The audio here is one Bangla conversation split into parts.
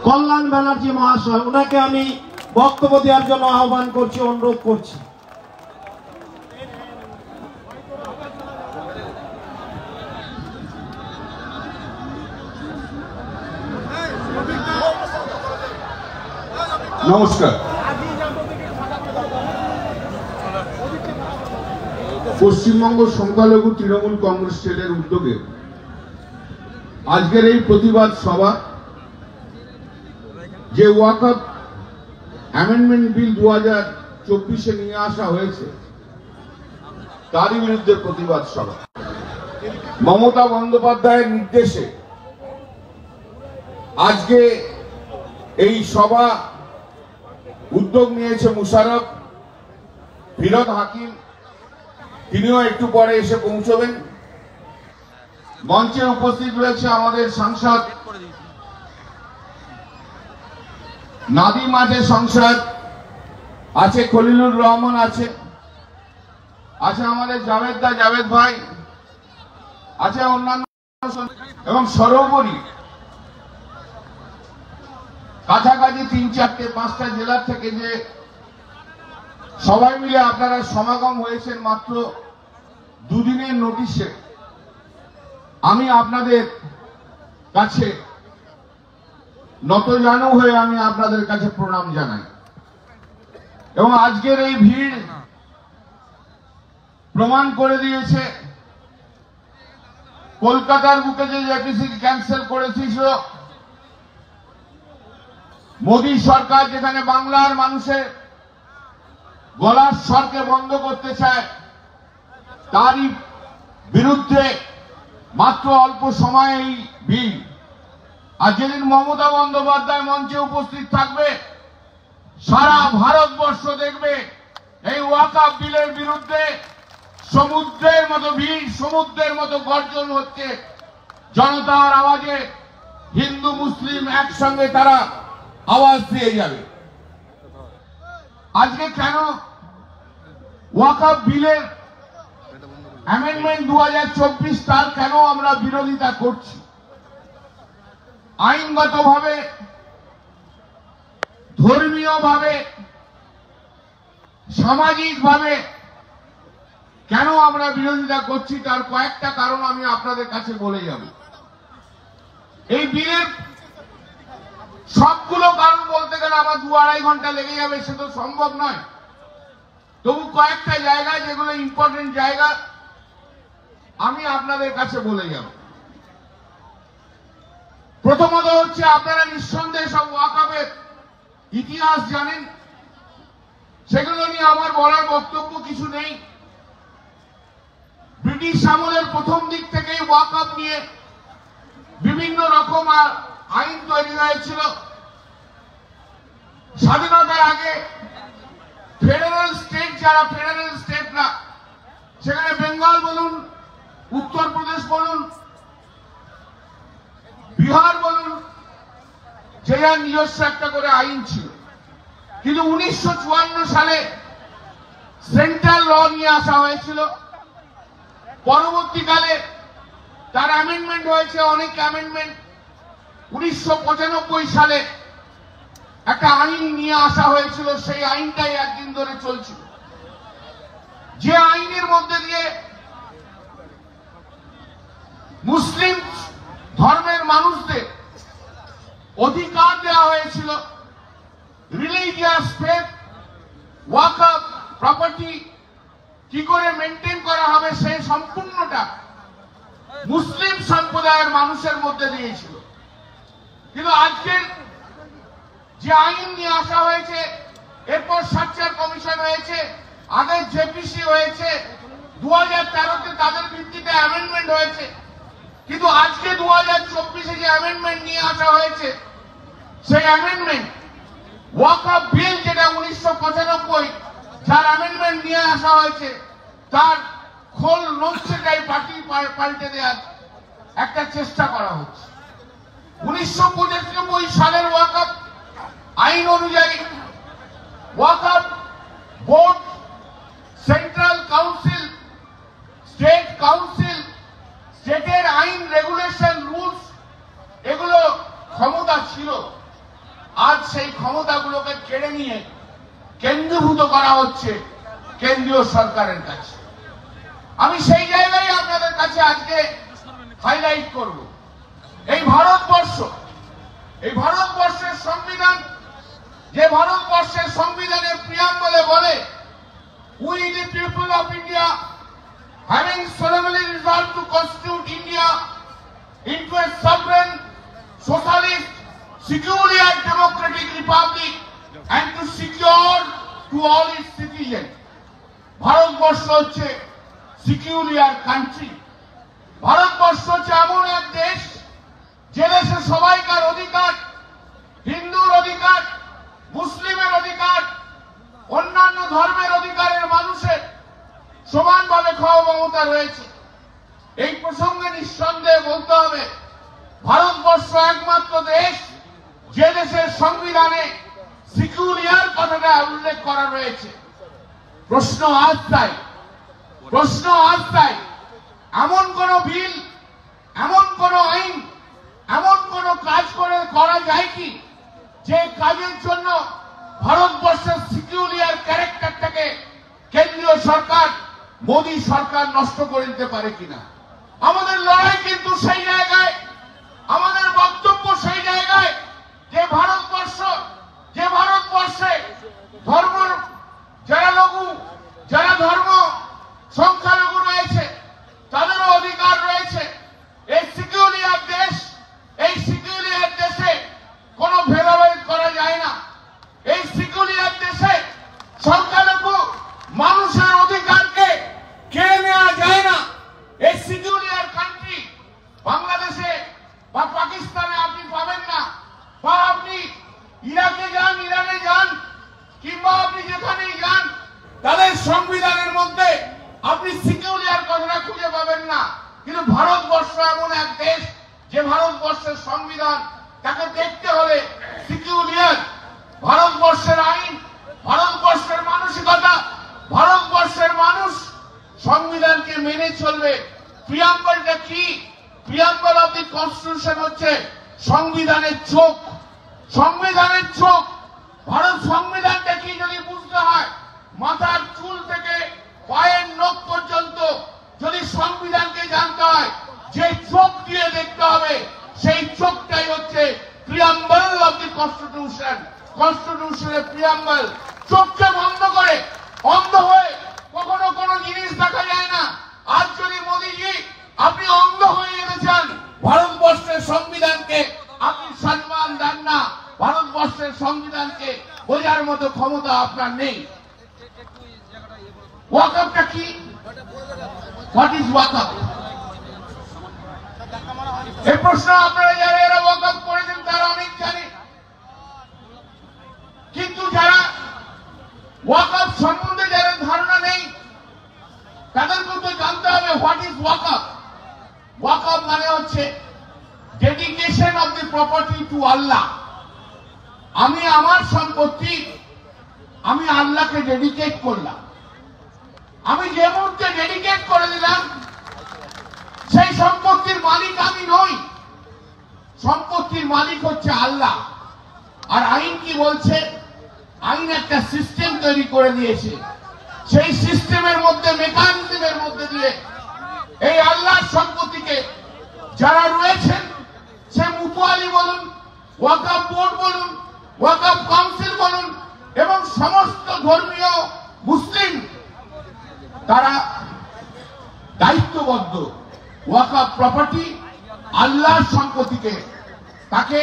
কল্যাণ ব্যানার্জি মহাশয়, ওনাকে আমি বক্তব্য দেওয়ার জন্য আহ্বান করছি, অনুরোধ করছি। নমস্কার। পশ্চিমবঙ্গ সংখ্যালঘু তৃণমূল কংগ্রেস সেলের উদ্যোগে আজকের এই প্রতিবাদ সভা, যে ওয়াকফ অ্যামেন্ডমেন্ট বিল 2024 নিয়ে আসা হয়েছে তারই বিরুদ্ধে প্রতিবাদ সভা। মমতা বন্দ্যোপাধ্যায়ের নির্দেশে আজকে এই সভা উদ্যোগ নিয়েছে মুশারফ, ফিরোজ হাকিম, তিনিও একটু পরে এসে পৌঁছবেন। মঞ্চে উপস্থিত রয়েছে আমাদের সাংসদ নাদিম, আছে সংসদ, আছে খলিলুর রহমান, আছে আমাদের জাভেদ ভাই, আছে অন্যান্য, এবং সর্বোপরি কাছাকাছি 3-4-5টা জেলার থেকে যে সবাই মিলে আপনারা সমাগম হয়েছেন মাত্র দুদিনের নোটিশে, আমি আপনাদের কাছে নতজানু হয়ে আমি আপনাদের কাছে প্রণাম জানাই। এবং আজকের এই ভিড় প্রমাণ করে দিয়েছে কলকাতার বুকে যে জেপিসি ক্যান্সেল করেছিল মোদী সরকার, যেখানে বাংলার মানুষের গলার স্বরকে বন্ধ করতে চায়, তারই বিরুদ্ধে মাত্র অল্প সময়ে এই বিল। আর যেদিন মমতা বন্দ্যোপাধ্যায় মঞ্চে উপস্থিত থাকবে, সারা ভারতবর্ষ দেখবে এই ওয়াকফ বিলের বিরুদ্ধে সমুদ্রের মতো ভিড়, সমুদ্রের মতো গর্জন হচ্ছে। জনতার আওয়াজে হিন্দু মুসলিম একসঙ্গে তারা আওয়াজ দিয়ে যাবে। আজকে কেন ওয়াকফ বিলের অ্যামেন্ডমেন্ট 2024 তার কেন আমরা বিরোধিতা করছি? আইনগতভাবে, ধর্মীয়ভাবে, সামাজিকভাবে কেন আমরা বিরোধিতা করছি তার কয়েকটা কারণ আমি আপনাদের কাছে বলে যাব। এই বিলের সবগুলো কারণ বলতে গেলে আমার 2-2.5 ঘন্টা লেগে যাবে, সে তো সম্ভব নয়। তবু কয়েকটা জায়গা, যেগুলো ইম্পর্টেন্ট জায়গা, আমি আপনাদের কাছে বলে যাব। প্রথমত হচ্ছে, আপনারা নিঃসন্দেহে সব ওয়াকফের ইতিহাস জানেন, সেগুলো নিয়ে আমার বলার বক্তব্য কিছু নেই। ব্রিটিশ আমলের প্রথম দিক থেকেই ওয়াকফ নিয়ে বিভিন্ন রকম আইন তৈরি হয়েছিল। স্বাধীনতার আগে ফেডারেল স্টেট, যারা ফেডারেল স্টেট না, সেখানে বেঙ্গল বলুন, উত্তরপ্রদেশ বলুন, বিহার বলুন, যে যার নিজস্ব একটা করে আইন ছিল। কিন্তু 1954 সালে সেন্ট্রাল ল নিয়ে আসা হয়েছিল। পরবর্তীকালে তার অ্যামেন্ডমেন্ট হয়েছে, অনেক অ্যামেন্ডমেন্ট। 1995 সালে একটা আইন নিয়ে আসা হয়েছিল, সেই আইনটাই একদিন ধরে চলছিল, যে আইনের মধ্যে দিয়ে মুসলিম ধর্মের মানুষদের অধিকার দেওয়া হয়েছিল রিলিজিয়াস ফেথ, ওয়াকফ প্রপার্টি কি করে মেনটেন করা হবে, সেই সম্পূর্ণটা মুসলিম সম্প্রদায়ের মানুষের মধ্যে দিয়েছিল। কিন্তু আজকের যে আইন নিয়ে আসা হয়েছে, এরপর সার্চার কমিশন হয়েছে, আগে জেপিসি হয়েছে, 2013-তে তাদের ভিত্তিতে অ্যামেন্ডমেন্ট হয়েছে। কিন্তু আজকে 2024-এ যে অ্যামেন্ডমেন্ট নিয়ে আসা হয়েছে, সেই অ্যামেন্ডমেন্ট ওয়াকফ বিল, যেটা 1995 যার অ্যামেন্ডমেন্ট নিয়ে আসা হয়েছে, তার খোল নকশাটাই পাল্টে দেওয়ার একটা চেষ্টা করা হচ্ছে। 1995 সালের ওয়াকফ আইন অনুযায়ী ওয়াকফ board, central council, state council, স্টেটের আইন, রেগুলেশন, রুলস, এগুলো ক্ষমতা ছিল। আজ সেই ক্ষমতাগুলোকে কেড়ে নিয়ে কেন্দ্রীভূত করা হচ্ছে কেন্দ্রীয় সরকারের কাছে। আমি সেই জায়গায় আপনাদের কাছে আজকে হাইলাইট করব, এই ভারতবর্ষের সংবিধান, যে ভারতবর্ষের সংবিধানের প্রিয়াম্বলে বলে, we the people of India having solemnly resolved to constitute India into a sovereign, socialist, secular democratic republic and to secure to all its citizens. Bharatvarsha হচ্ছে সিকিউরিয়ার কান্ট্রি। ভারতবর্ষ হচ্ছে এমন এক দেশ যে দেশে সবাইকার অধিকার, হিন্দুর অধিকার, মুসলিমের অধিকার, অন্যান্য ধর্মের অধিকারের মানুষের সমানভাবে ক্ষমতা রয়েছে। এই প্রসঙ্গে নিঃসন্দেহে বলতে হবে, ভারতবর্ষ একমাত্র দেশ যে দেশের সংবিধানে সিকিউরিয়ার কথাটা উল্লেখ করা রয়েছে। প্রশ্ন আজ তাই এমন কোন বিল, এমন কোন আইন, এমন কোন কাজ করা যায় কি যে কাজের জন্য ভারতবর্ষের সিকিউরিয়ার ক্যারেক্টারটাকে কেন্দ্রীয় সরকার, মোদী সরকার নষ্ট করে দিতে পারে কিনা? আমাদের লড়াই কিন্তু সেই জায়গায়, আমাদের বক্তব্য সেই জায়গায় যে ভারতবর্ষে ধর্ম যারা ধর্ম সংখ্যালঘু রয়েছে তাদেরও অধিকার রয়েছে। এই সিকিউরিয়ার দেশে কোনো ভেদাভেদ করা যায় না। এই সিকিউরিয়ার দেশে সংখ্যালঘু মানুষের অধিকারকে কেড়ে নেওয়া যায় না। এই সিকিউরিয়ার কান্ট্রি বাংলাদেশে বা পাকিস্তানে আপনি পাবেন না, বা আপনি ইরাকে যান, ইরানে যান, কিংবা আপনি যেখানেই যান, তাদের সংবিধানের মধ্যে আপনি সিকিউরিয়ার কথাটা খুঁজে পাবেন না। কিন্তু ভারতবর্ষ এমন এক দেশ যে ভারতবর্ষের সংবিধান, তাকে দেখতে হলে সিকিউরিয়ার, ভারতবর্ষের আইন, ভারতবর্ষের মানসিকতা, ভারতবর্ষের মানুষ সংবিধানকে মেনে চলবে। প্রিয়াম্বলটা কি? প্রিয়াম্বল অফ দি কনস্টিটিউশন হচ্ছে সংবিধানের চোখ। ভারত সংবিধানটা কি যদি বুঝতে হয়, মাথার চুল থেকে পায়ের নখ পর্যন্ত যদি সংবিধানকে জানতে হয়, যে চোখ দিয়ে দেখতে হবে, সেই চোখটাই হচ্ছে প্রিয়াম্বল অফ দি কনস্টিটিউশন। কনস্টিটিউশনের প্রিয়াম্বল। চোখকে বন্ধ করে, অন্ধ হয়ে কখনো কোনো জিনিস দেখা যায় না। আজ যদি মোদীজি আপনি অন্ধ হয়ে গেছেন, ভারতবর্ষের সংবিধানকে আপনি সম্মান দেন না, ভারতবর্ষের সংবিধানকে বোঝার মতো ক্ষমতা আপনার নেই। ওয়াকআপটা কি? হোয়াট ইজ ওয়াকআপ? এই প্রশ্ন আপনারা যারা এরা ওয়াকআপ করেছেন তারা অনেক জানে, কিন্তু যারা ওয়াকআপ সম্বন্ধে যারা ধারণা নেই তাদেরকে তো জানতে হবে হোয়াট ইজ ওয়াকআপ। ওয়াকআপ মানে হচ্ছে dedication of the property to Allah. আমি আমার সম্পত্তি আমি আল্লাহকে ডেডিকেট করলাম। আমি যে মুহূর্তে ডেডিকেট করে দিলাম, সেই সম্পত্তির মালিক আমি নই, সম্পত্তির মালিক হচ্ছে আল্লাহ। আর আইন কি বলছে? আইন একটা সিস্টেম তৈরি করে দিয়েছে। সেই সিস্টেমের মধ্যে, মেকানিজমের মধ্যে দিয়ে এই আল্লাহর সম্পত্তিকে যারা রয়েছেন, সে মুতুয়ালি বলুন, ওয়াকআপ বোর্ড বলুন, ওয়াকআপ কাউন্সিল বলুন, এবং সমস্ত ধর্মীয় মুসলিম, তারা দায়িত্ববদ্ধ ওয়াকআপ প্রপার্টি, আল্লাহর সম্পত্তিকে তাকে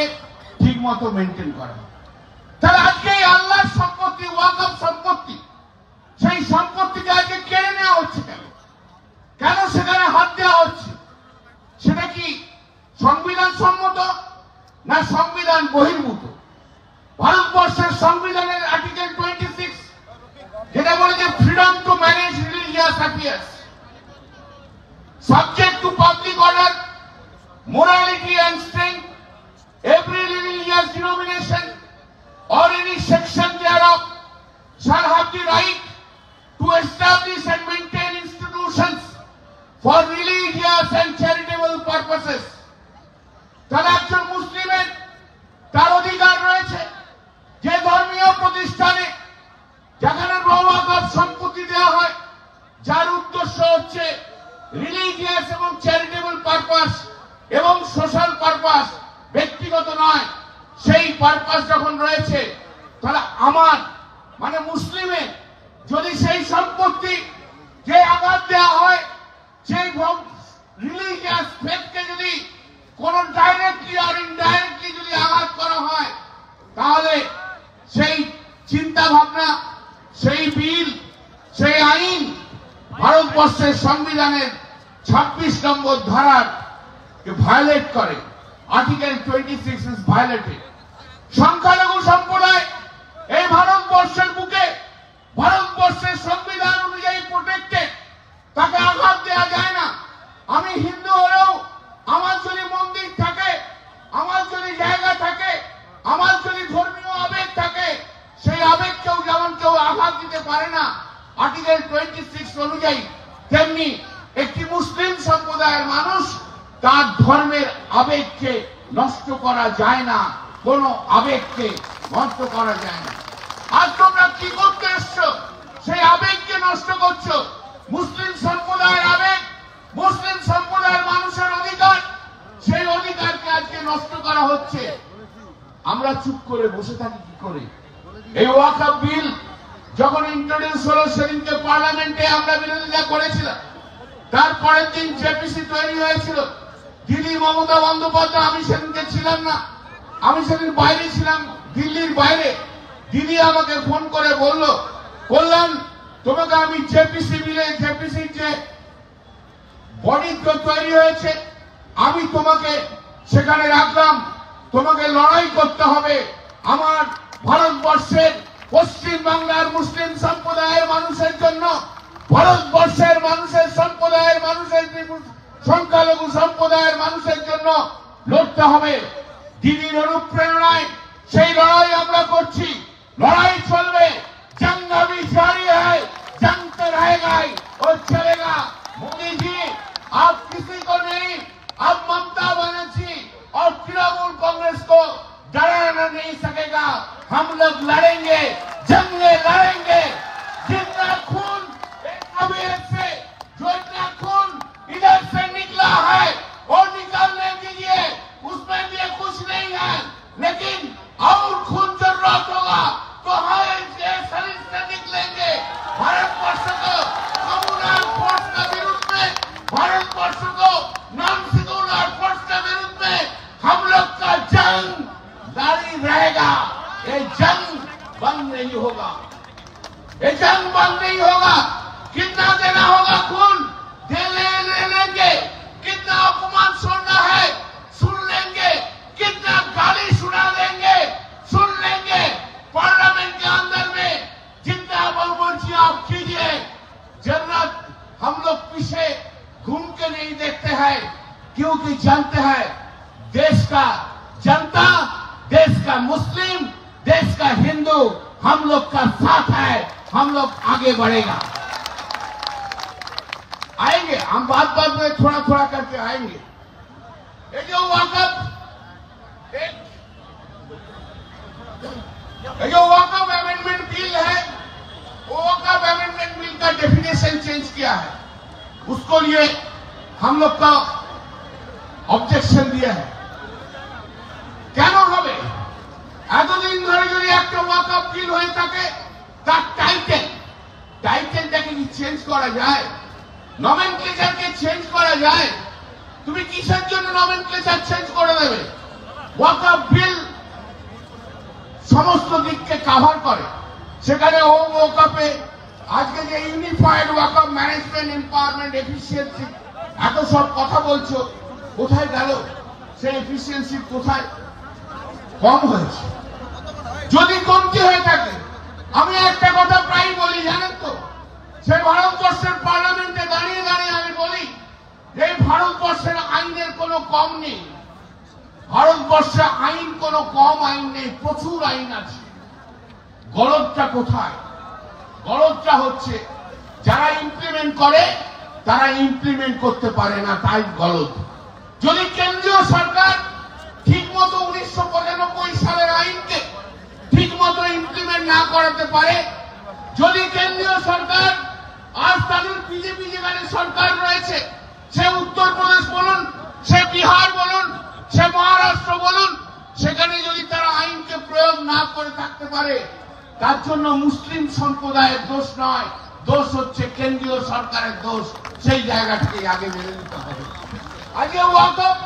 ঠিক মতো মেনটেন করা। তাহলে আজকে এই আল্লাহর সম্পত্তি, ওয়াকআপ সম্পত্তি, সেই সম্পত্তিকে আজকে কেড়ে নেওয়া হচ্ছে কেন? কেন সেখানে হাত দেওয়া হচ্ছে? সেটা কি সংবিধান সম্মত না সংবিধান বহির্ভূত? ভারতবর্ষের সংবিধানের আর্টিকেল 26 যেটা বলে যে freedom to manage religious affairs, subject to public order, morality and strength, every religious denomination or any section thereof shall have the right to establish and maintain institutions for religious and charitable purposes. তাহলে একজন মুসলিমের তার অধিকার রয়েছে রিলিজিয়াস এবং চ্যারিটেবল পারপাস এবং সোশ্যাল পারপাস, ব্যক্তিগত নয়, সেই পারপাস যখন রয়েছে, তাহলে আমার মানে মুসলিমের যদি সেই সম্পত্তি যে আঘাত দেওয়া হয়, সেই রিলিজিয়াস ফেথকে যদি কোন ডাইরেক্টলি আর ইনডাইরেক্টলি যদি আঘাত করা হয়, তাহলে সেই চিন্তা ভাবনা, সেই বিল, সেই আইন ভারতবর্ষের সংবিধানের 26 নম্বর ধারার ভায়োলেট করে। Article 26 is violated. সংখ্যালঘু সম্প্রদায় এই ভারতবর্ষের বুকে ভারতবর্ষের সংবিধান অনুযায়ী প্রোটেক্টেড, তাকে আঘাত দেওয়া যায় না। আমি হিন্দু হলেও আমার যদি মন্দির থাকে, আমার যদি জায়গা থাকে, আমার যদি ধর্মীয় আবেগ থাকে, সেই আবেগকেও যেমন কেউ আঘাত দিতে পারে না আর্টিকেল 26 অনুযায়ী, তেমনি একটি মুসলিম সম্প্রদায়ের মানুষ তার ধর্মের আবেগকে নষ্ট করা যায় না, কোন আবেগকে নষ্ট করা যায় না। আর তোমরা কি করতে এসছো? সেই আবেগকে নষ্ট করছো। মুসলিম সম্প্রদায়ের আবেগ, মুসলিম সম্প্রদায়ের মানুষের অধিকার, সেই অধিকারকে আজকে নষ্ট করা হচ্ছে। আমরা চুপ করে বসে থাকি কি করে? এই ওয়াকফ বিল যখন ইন্ট্রোডিউস হলো, সেদিনকে পার্লামেন্টে আমরা বিরোধিতা করেছিলাম। তারপরের দিন জেপিসি তৈরি হয়েছিল। দিদি মমতা বন্দ্যোপাধ্যায়, আমি সেদিনকে ছিলাম না, আমি সেদিন বাইরে ছিলাম, দিল্লির বাইরে। দিদি আমাকে ফোন করে বলল, কল্যাণ তোমাকে আমি জেপিসি বিলে, জেপিসির যে বডি তৈরি হয়েছে, আমি তোমাকে সেখানে রাখলাম, তোমাকে লড়াই করতে হবে আমার ভারতবর্ষের পশ্চিম বাংলার মুসলিম সম্প্রদায়ের মানুষের জন্য, ভারতবর্ষের মানুষের সম্প্রদায়ের মানুষের সংখ্যালঘু সম্প্রদায়ের মানুষের জন্য লড়তে হবে। দিদির অনুপ্রেরণায় সেই লড়াই আমরা করছি। লড়াই চলবে, জंग अभी जारी है, जंग तो रहेगा ही और चलेगा। मोदी जी आप किसी को नहीं, अब ममता बनर्जी और तृणमूल कांग्रेस को डराना नहीं सकेगा। हम लोग लड़ेंगे, जंग लड़ेंगे। जितना खून कबीर से, जो इतना खून इधर से निकला है वो निकालने दीजिए, उसमें भी कुछ नहीं है, लेकिन और खून जरूरत होगा तो हमारे शरीर से निकलेंगे। भारतवर्ष को कम्युनल फोर्स के विरुद्ध में, भारतवर्ष को नॉन सेक्युलर फोर्स के विरुद्ध में हम लोग का जंग जारी रहेगा। ये जंग बंद नहीं होगा, ये जंग बंद नहीं होगा। कितना देना होगा खून, दे लेंगे। कितना अपमान सुनना है सुन लेंगे, कितना गाली सुना देंगे सुन लेंगे। पार्लियामेंट के अंदर में जितना बहुमंशी आप कीजिए, जरूरत हम लोग पीछे घूम के नहीं देखते हैं, क्योंकि जानते हैं देश का जनता, देश का मुस्लिम, देश का हिंदू हम लोग का साथ है, हम लोग आगे बढ़ेगा। आएंगे हम बात बात में थोड़ा थोड़ा करके आएंगे। ये जो वाकफ अमेंडमेंट बिल है, वो वाकफ अमेंडमेंट बिल का डेफिनेशन चेंज किया है, उसको लिए हम लोग का ऑब्जेक्शन दिया है। কেন হবে? এতদিন ধরে যদি একটা ওয়াকফ বিল হয়ে থাকে, তার টাইটেলটাকে কি চেঞ্জ করা যায়? নমেনক্লেচারকে চেঞ্জ করা যায়? তুমি কিসের জন্য নমেনক্লেচার চেঞ্জ করে দেবে? ওয়াকফ বিল সমস্ত দিককে কভার করে। সেখানে ওয়াকফে আজকে যে ইউনিফাইড ওয়াকফ ম্যানেজমেন্ট, এম্পাওয়ারমেন্ট, এফিসিয়েন্সি এত সব কথা বলছো, কোথায় গেল সেই এফিসিয়েন্সি? কোথায় কম হয়েছে? যদি কমতি হয়ে থাকে, আমি একটা কথা প্রায় বলি, জানেন তো, সেই ভারতবর্ষের পার্লামেন্টে দাঁড়িয়ে দাঁড়িয়ে আমি বলি, এই ভারতবর্ষের আইনের কোনো কম নেই। ভারতবর্ষে আইন কোনো কম আইন নেই, প্রচুর আইন আছে। গলতটা কোথায়? গলতটা হচ্ছে যারা ইমপ্লিমেন্ট করে তারা ইমপ্লিমেন্ট করতে পারে না, তাই গলত। যদি কেন্দ্রীয় সরকার ঠিক মতো 1995 সালের আইনকে ঠিক মতো ইমপ্লিমেন্ট না করাতে পারে, যদি কেন্দ্রীয় সরকার আজ তাদের বিজেপি যেখানে সরকার রয়েছে সে উত্তরপ্রদেশ বলুন, সে বিহার বলুন, সে মহারাষ্ট্র বলুন, সেখানে যদি তারা আইনকে প্রয়োগ না করে থাকতে পারে, তার জন্য মুসলিম সম্প্রদায়ের দোষ নয়, দোষ হচ্ছে কেন্দ্রীয় সরকারের দোষ। সেই জায়গাটাকে আগে মেনে নিতে হবে। আজকে ওয়াকফ,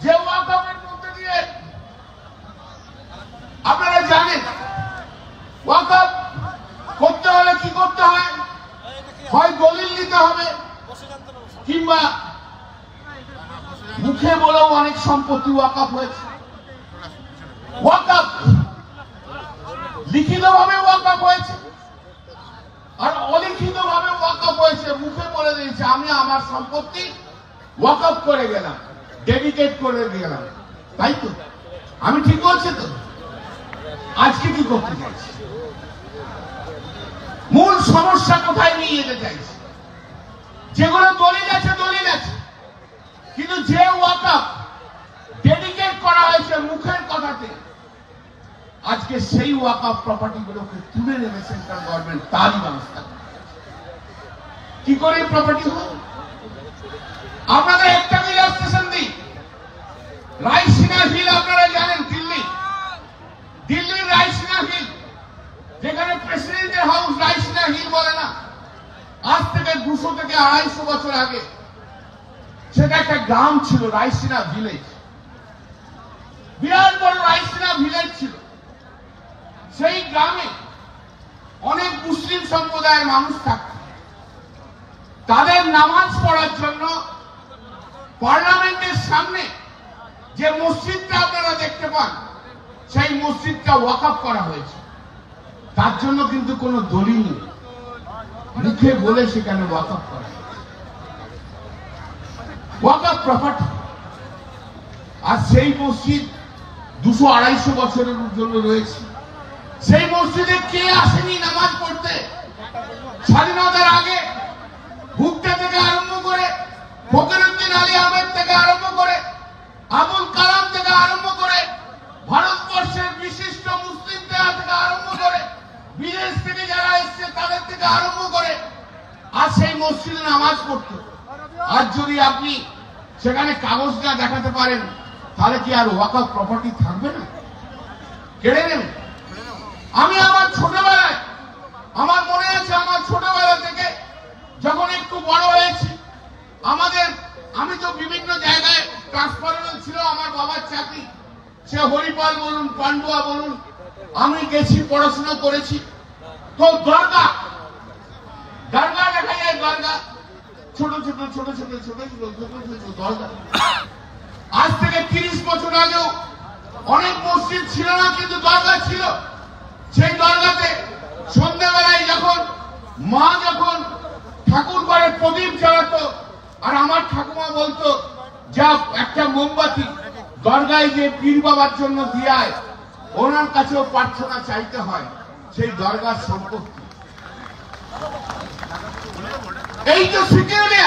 যে ওয়াকফের মধ্যে দিয়ে আপনারা জানেন ওয়াকফ করতে হলে কি করতে হয়, হয় দলিল নিতে হবে, কিংবা মুখে বলেও অনেক সম্পত্তি ওয়াকফ হয়েছে। ওয়াকফ লিখিত ভাবে ওয়াকফ হয়েছে, আর অলিখিত ভাবে ওয়াকফ হয়েছে। মুখে বলে দিয়েছে আমি আমার সম্পত্তি ওয়াকফ করে গেলাম, ডেডিকেট করে গেলাম, তাই তো? আমি ঠিক বলছি তো? আজকে কি করতে চাইছি? মূল সমস্যা কোথায় নিয়ে যেতে চাইছি? যেগুলো দলিল আছে, দলিল আছে, কিন্তু যে ওয়াকফ ডেডিকেট করা হয়েছে মুখের কথাতে, আজকে সেই ওয়াকফ প্রপার্টি গুলোকে তুলে নেবে সেন্ট্রাল গভর্নমেন্ট, তারই ব্যবস্থা। কি করে প্রপার্টি হয়? আপনাদের একটা ইলাস্ট্রেশন দিই। রাইসিনা হিল আপনারা জানেন, দিল্লির রাইসিনা হিল, যেখানে প্রেসিডেন্টের হাউস রাইসিনা হিল বলে না, আজ থেকে 200 থেকে 250 বছর আগে সেটা একটা গ্রাম ছিল, রাইসিনা ভিলেজ। বিরাট বড় রাইসিনা ভিলেজ ছিল। সেই গ্রামে অনেক মুসলিম সম্প্রদায়ের মানুষ থাকত। তাদের নামাজ পড়ার জন্য পার্লামেন্টের সামনে যে মসজিদটা আপনারা দেখতে পান, সেই মসজিদটা ওয়াকফ করা হয়েছে। তার জন্য কিন্তু কোনো দলিল নেই, মুখে বলে সেখানে ওয়াকফ করা হয়েছে। ওয়াকফ প্রপার্টি। আর সেই মসজিদ 200-250 বছরের জন্য রয়েছে। সেই মসজিদে কে আসেনি নামাজ পড়তে? স্বাধীনতার আগে ভুট্টা থেকে আরম্ভ করে, ফখরুদ্দিন আলী আহমেদ থেকে আরম্ভ করে, আবুল কালাম থেকে আরম্ভ করে, ভারতবর্ষের বিশিষ্ট মুসলিম থেকে আরম্ভ করে, বিদেশ থেকে যারা এসছে তাদের থেকে আরম্ভ করে, আর সেই মসজিদে নামাজ পড়তো। আর যদি আপনি সেখানে কাগজ না দেখাতে পারেন, তাহলে কি আর ওয়াকফ প্রপার্টি থাকবে না? কেড়ে নেবে। আমি আমার ছোটবেলায়, আমার মনে আছে, আমার ছোটবেলা থেকে যখন একটু বড় হয়েছি, আমি তো বিভিন্ন জায়গায় ট্রান্সফারেবল ছিল আমার বাবার চাকরি, সে হরিপাল বলুন, পান্ডুয়া বলুন, আমি গেছি, পড়াশোনা করেছি। তো দরগা দেখা যায়, দরগা ছোট ছোট ছোট ছোট ছোট ছোট দরগা। আজ থেকে 30 বছর আগেও অনেক মসজিদ ছিল না, কিন্তু দরগা ছিল। সেই দরগাতে সন্ধ্যাবেলায় মা যখন ঠাকুর ঘরে প্রদীপ জ্বালাতো, আর আমার ঠাকুমা বলতো যা একটা মোমবাতি দরগায় যে পীর বাবার জন্য দিয়ায়, ওনার কাছেও প্রার্থনা চাইতে হয়, সেই দরগার সম্পত্তি। এই তো সিকিউরিটি,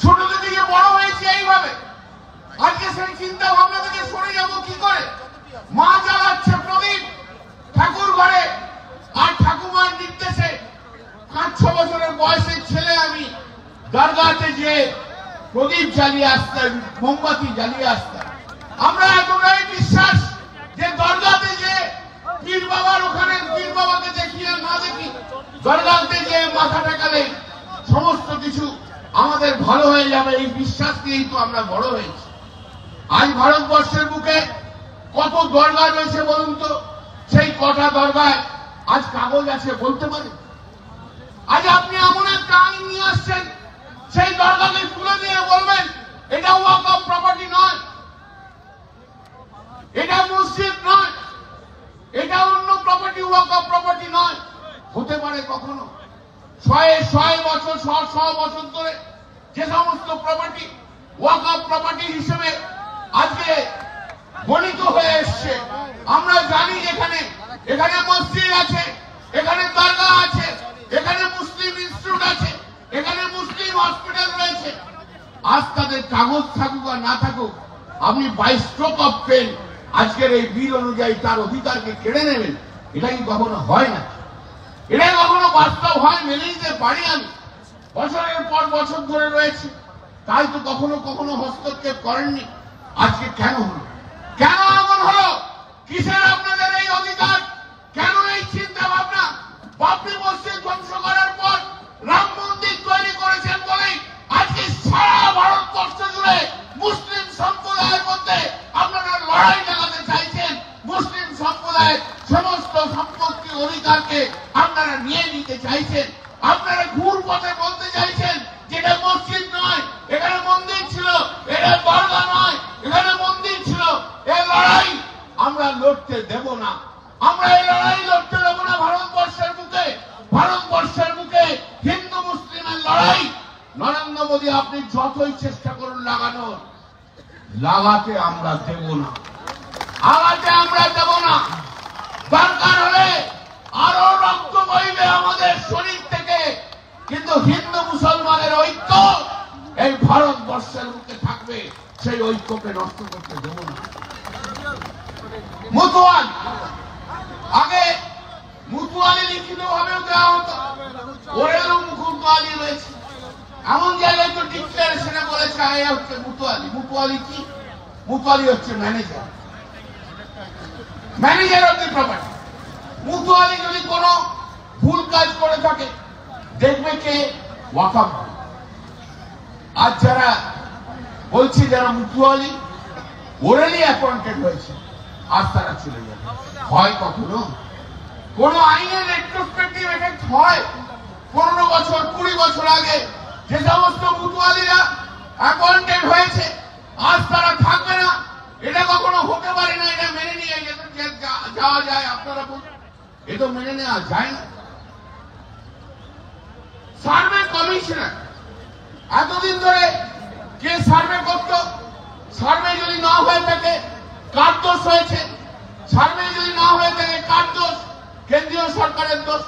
ছোট থেকে বড় হয়েছে এইভাবে। আজকে সেই চিন্তা ভাবনা থেকে সরে যাবো কি করে? মা জ্বালাচ্ছে প্রদীপ ঠাকুর ঘরে, আর ঠাকুমার নির্দেশে 5-6 বছরের বয়সের ছেলে আমি দরগাতে যে প্রদীপ জ্বালিয়ে আসতাম, মোমবাতি জ্বালিয়ে আসতাম। আমরা এতটাই বিশ্বাস যে দরগাতে যে পীর বাবার, ওখানে পীর বাবাকে দেখি আর না দেখি, দরগাতে যে মাথা ঠেকালে সমস্ত কিছু আমাদের ভালো হয়ে যাবে, এই বিশ্বাস দিয়েই তো আমরা বড় হয়েছি। আজ ভারতবর্ষের বুকে কত দরগা রয়েছে বলুন তো? সেই কটা দরগায় আজ কাগজ আছে বলতে পারে? আজ আপনি এমন একটা আইন নিয়ে আসছেন, সেই দরগাকে তুলে দিয়ে বলবেন এটা ওয়াকফ প্রপার্টি নয়, এটা মসজিদ নয়, এটা অন্য প্রপার্টি, ওয়াকফ প্রপার্টি নয়। হতে পারে কখনো 100 বছর 100 বছর ধরে যে সমস্ত প্রপার্টি ওয়াকফ প্রপার্টি হিসেবে আজকে গণিত হয়ে এসছে, আমরা জানি এখানে মসজিদ আছে, এখানে দরগা আছে, এখানে মুসলিম ইনস্টিটিউট আছে, এখানে মুসলিম হসপিটাল রয়েছে। আজ তাদের কাগজ থাকুক আর না থাকুক, আপনি বাই স্ট্রোক অফ পেন আজকের এই বিল অনুযায়ী তার অধিকারকে কেড়ে নেবেন, এটা কি কখনো হয় না? এটা কখনো বাস্তব হয়? মেনে নিতে পারি আমি? বছরের পর বছর ধরে রয়েছে, তাই তো কখনো কখনো হস্তক্ষেপ করেননি। আজকে কেন হলো? কেন এমন হলো? কিসের আপনাদের এই অধিকার? কেন এই চিন্তা ভাবনা? বাবরি মসজিদ ধ্বংস করার পর রাম মন্দির তৈরি করেছেন বলেই আজকে সারা ভারতবর্ষ জুড়ে মুসলিম সম্প্রদায়ের মধ্যে আপনারা লড়াই লাগাতে চাইছেন। মুসলিম সম্প্রদায়ের সমস্ত সম্পত্তি অধিকারকে আপনারা নিয়ে নিতে চাইছেন। আপনারা ঘুর পথে বলতে চাইছেন যেটা মসজিদ নয়, এখানে মন্দির ছিল, এটা দরগা নয়, এখানে মন্দির ছিল। এই লড়াই আমরা লড়তে দেব না। আমরা এই লড়াই লড়তে দেব না ভারতবর্ষের বুকে। ভারতবর্ষের বুকে হিন্দু মুসলিমের লড়াই নরেন্দ্র মোদী আপনি যতই চেষ্টা করুন লাগানোর, লাগাতে আমরা দেব না, আগাতে আমরা দেব না। দরকার হলে আরো রক্ত বইবে আমাদের শরীর থেকে, কিন্তু হিন্দু মুসলমানের ঐক্য এই ভারতবর্ষের বুকে থাকবে। সেই ঐক্যকে নষ্ট করতে দেব না। মুতুয়াল আগে মুতুয়ালি লিখিত ভাবেও দেওয়া হতো, ওরেরও মুতুয়ালি রয়েছে। এমন জায়গায় তো ডিক্লারেশনে বলেছে এ হচ্ছে মুতুয়ালি। মুতুয়ালি কি? মুতুয়ালি হচ্ছে manager, manager of the property. মুতুয়ালি যদি কোনো ভুল কাজ করে থাকে দেখবে কে? ওয়াকফ। আজ যারা বলছি যারা মুতুয়ালি ওরেলি অ্যাপয়েন্টেড হয়েছে, আজ তারা চলে যাবে। হয় কখনো কোন আইনের রেট্রোস্পেক্টিভ এফেক্ট হয়? 15 বছর 20 বছর আগে যে সমস্ত মুতুয়ালিরা অ্যাপয়েন্টেড হয়েছে আজ তারা থাকবে না, এটা কখনো হতে পারে না। এটা মেনে নিয়ে যাওয়া যায়? আপনারা বলুন, এটা মেনে নেওয়া যায় না। সার্ভে কমিশনার এতদিন ধরে কে সার্ভে করত? সার্ভে যদি না হয়ে থাকে কার দোষ হয়েছে? সার্ভে যদি না হয়ে থাকে কার দোষ? কেন্দ্রীয় সরকারের দোষ।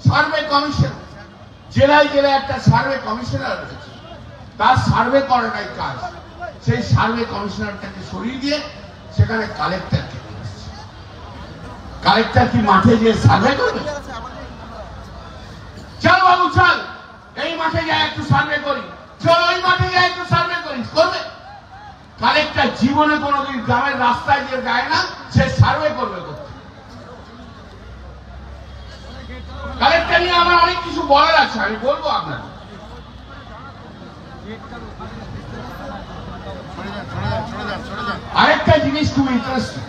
সার্ভে কমিশন, জেলায় জেলায় একটা সার্ভে কমিশনার রয়েছে, তার সার্ভে করাটাই কাজ। সেই সার্ভে কমিশনারটাকে সরিয়ে দিয়ে সেখানে কালেক্টরকে নিয়ে এসেছে। কালেক্টর কি মাঠে গিয়ে সার্ভে করবে? চল বাবু চল, এই মাঠে যাই একটু সার্ভে করি, চল ওই মাঠে যাই একটু সার্ভে করি, করবে? কালেক্টর জীবনে কোনোদিন গ্রামের রাস্তায় যে যায় না, সে সার্ভে করবে করতে। কালেক্টর নিয়ে আমার অনেক কিছু বলার আছে, আমি বলবো আপনার। আরেকটা জিনিস খুব ইন্টারেস্টিং,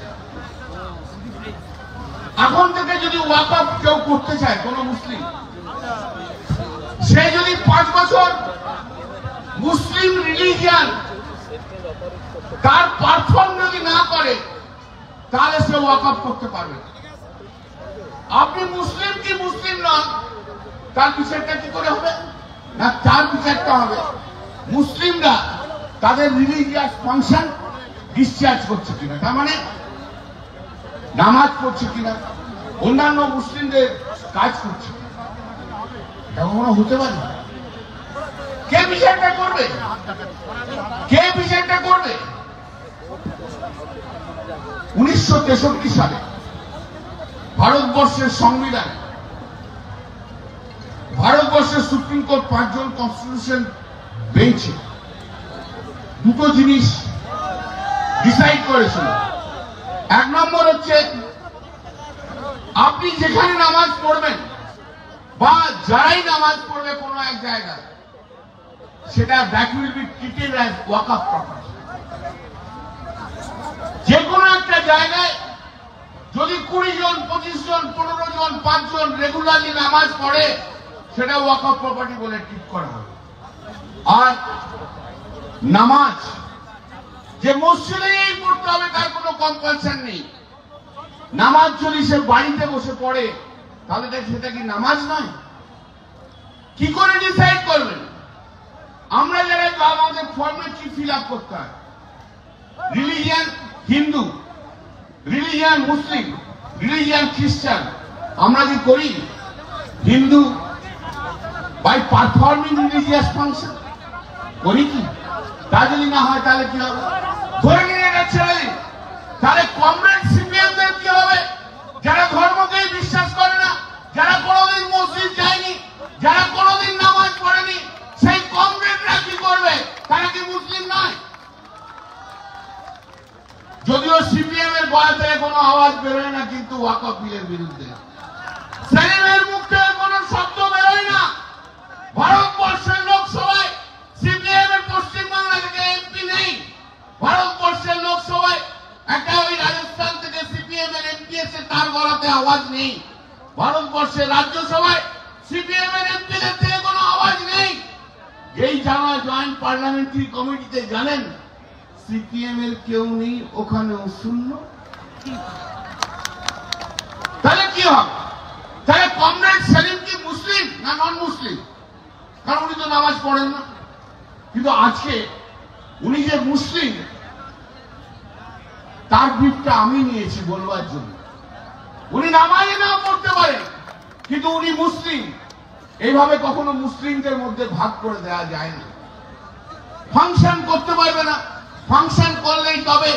এখন থেকে যদি ওয়াকফ কেউ করতে চায় কোন মুসলিম, সে যদি 5 বছর মুসলিম রিলিজিয়ান তার পারফর্ম যদি না করে তাহলে সে ওয়াকফ করতে পারবে। আপনি মুসলিম কি মুসলিম নন, তার বিচারটা কি করে হবে? না, তার বিচারটা হবে মুসলিমরা তাদের রিলিজিয়াস ফাংশন ডিসচার্জ করছে কিনা, তার মানে নামাজ পড়ছে কিনা, অন্যান্য মুসলিমদের কাজ করছে। কখনো হতে পারে? কে বিচারটা করবে? কে বিচারটা করবে? 1963 সালে ভারতবর্ষের সংবিধান, ভারতবর্ষের সুপ্রিম কোর্ট 5 জন কনস্টিটিউশন বেঞ্চে দুটো জিনিস ডিসাইড করেছিল। 1 নম্বর হচ্ছে আপনি যেখানে নামাজ পড়বেন বা যারাই নামাজ পড়বে কোনো এক জায়গায়, সেটা that will be treated as Waqf property. যে কোনো একটা জায়গায় যদি 20 জন 25 জন 15 জন 5 জন রেগুলারলি নামাজ পড়ে, সেটা ওয়াকফ প্রপার্টি বলে ট্রিট করা হবে। আর নামাজ যে মসজিদেই পড়তে হবে তার কোনো কম্পালশন নেই। নামাজ যদি সে বাড়িতে বসে পড়ে তাহলে সেটা কি নামাজ নয়? কি করে ডিসাইড করবেন? আমরা যারা আমাদের ফর্মে কি ফিল আপ করতে হয়, religion Hindu, religion Muslim, religion খ্রিস্টান, আমরা কি করি? Hindu by performing religious function করি কি? তা যদি না হয় তাহলে কি হবে? ধরে নিয়ে এটা ছেড়ে দিন, তাহলে কমরেড সিপিএমদের কি হবে? যারা ধর্মকেই বিশ্বাস করে না, যারা কোনোদিন মসজিদ যায়নি, যারা কোনোদিন নামাজ পড়েনি, সেই কমরেডরা কি করবে? তারা গলা থেকে কোনো আওয়াজ বেরোয় না, কিন্তু ওয়াকফ বিলের বিরুদ্ধে সেলিমের মুখ থেকে কোনো শব্দ বেরোয় না। ভারতবর্ষের লোকসভায় সিপিএম এর পশ্চিমবাংলা থেকে এমপি নেই। ভারতবর্ষের লোকসভায় একটা ওই রাজস্থান থেকে সিপিএম এর এমপি এসে তার গলাতে আওয়াজ নেই। ভারতবর্ষের রাজ্যসভায় সিপিএম এর এমপিদের থেকে কোনো আওয়াজ নেই। যেই জানা জয়েন্ট পার্লামেন্টারি কমিটিতে জানেন সিপিএম এর কেউ নেই, ওখানেও শূন্য। তাহলে কি হবে? তাহলে কমরেড সেলিম কি মুসলিম না নন মুসলিম? কারণ উনি তো নামাজ পড়েন না। কিন্তু আজকে উনি যে মুসলিম তার দিকটা আমি নিয়েছি বলবার জন্য। উনি নামাজে না পড়তে পারেন, কিন্তু উনি মুসলিম। এইভাবে কখনো মুসলিমদের মধ্যে ভাগ করে দেওয়া যায় না। ফাংশন করতে পারবে না, ফাংশন করলেই তবে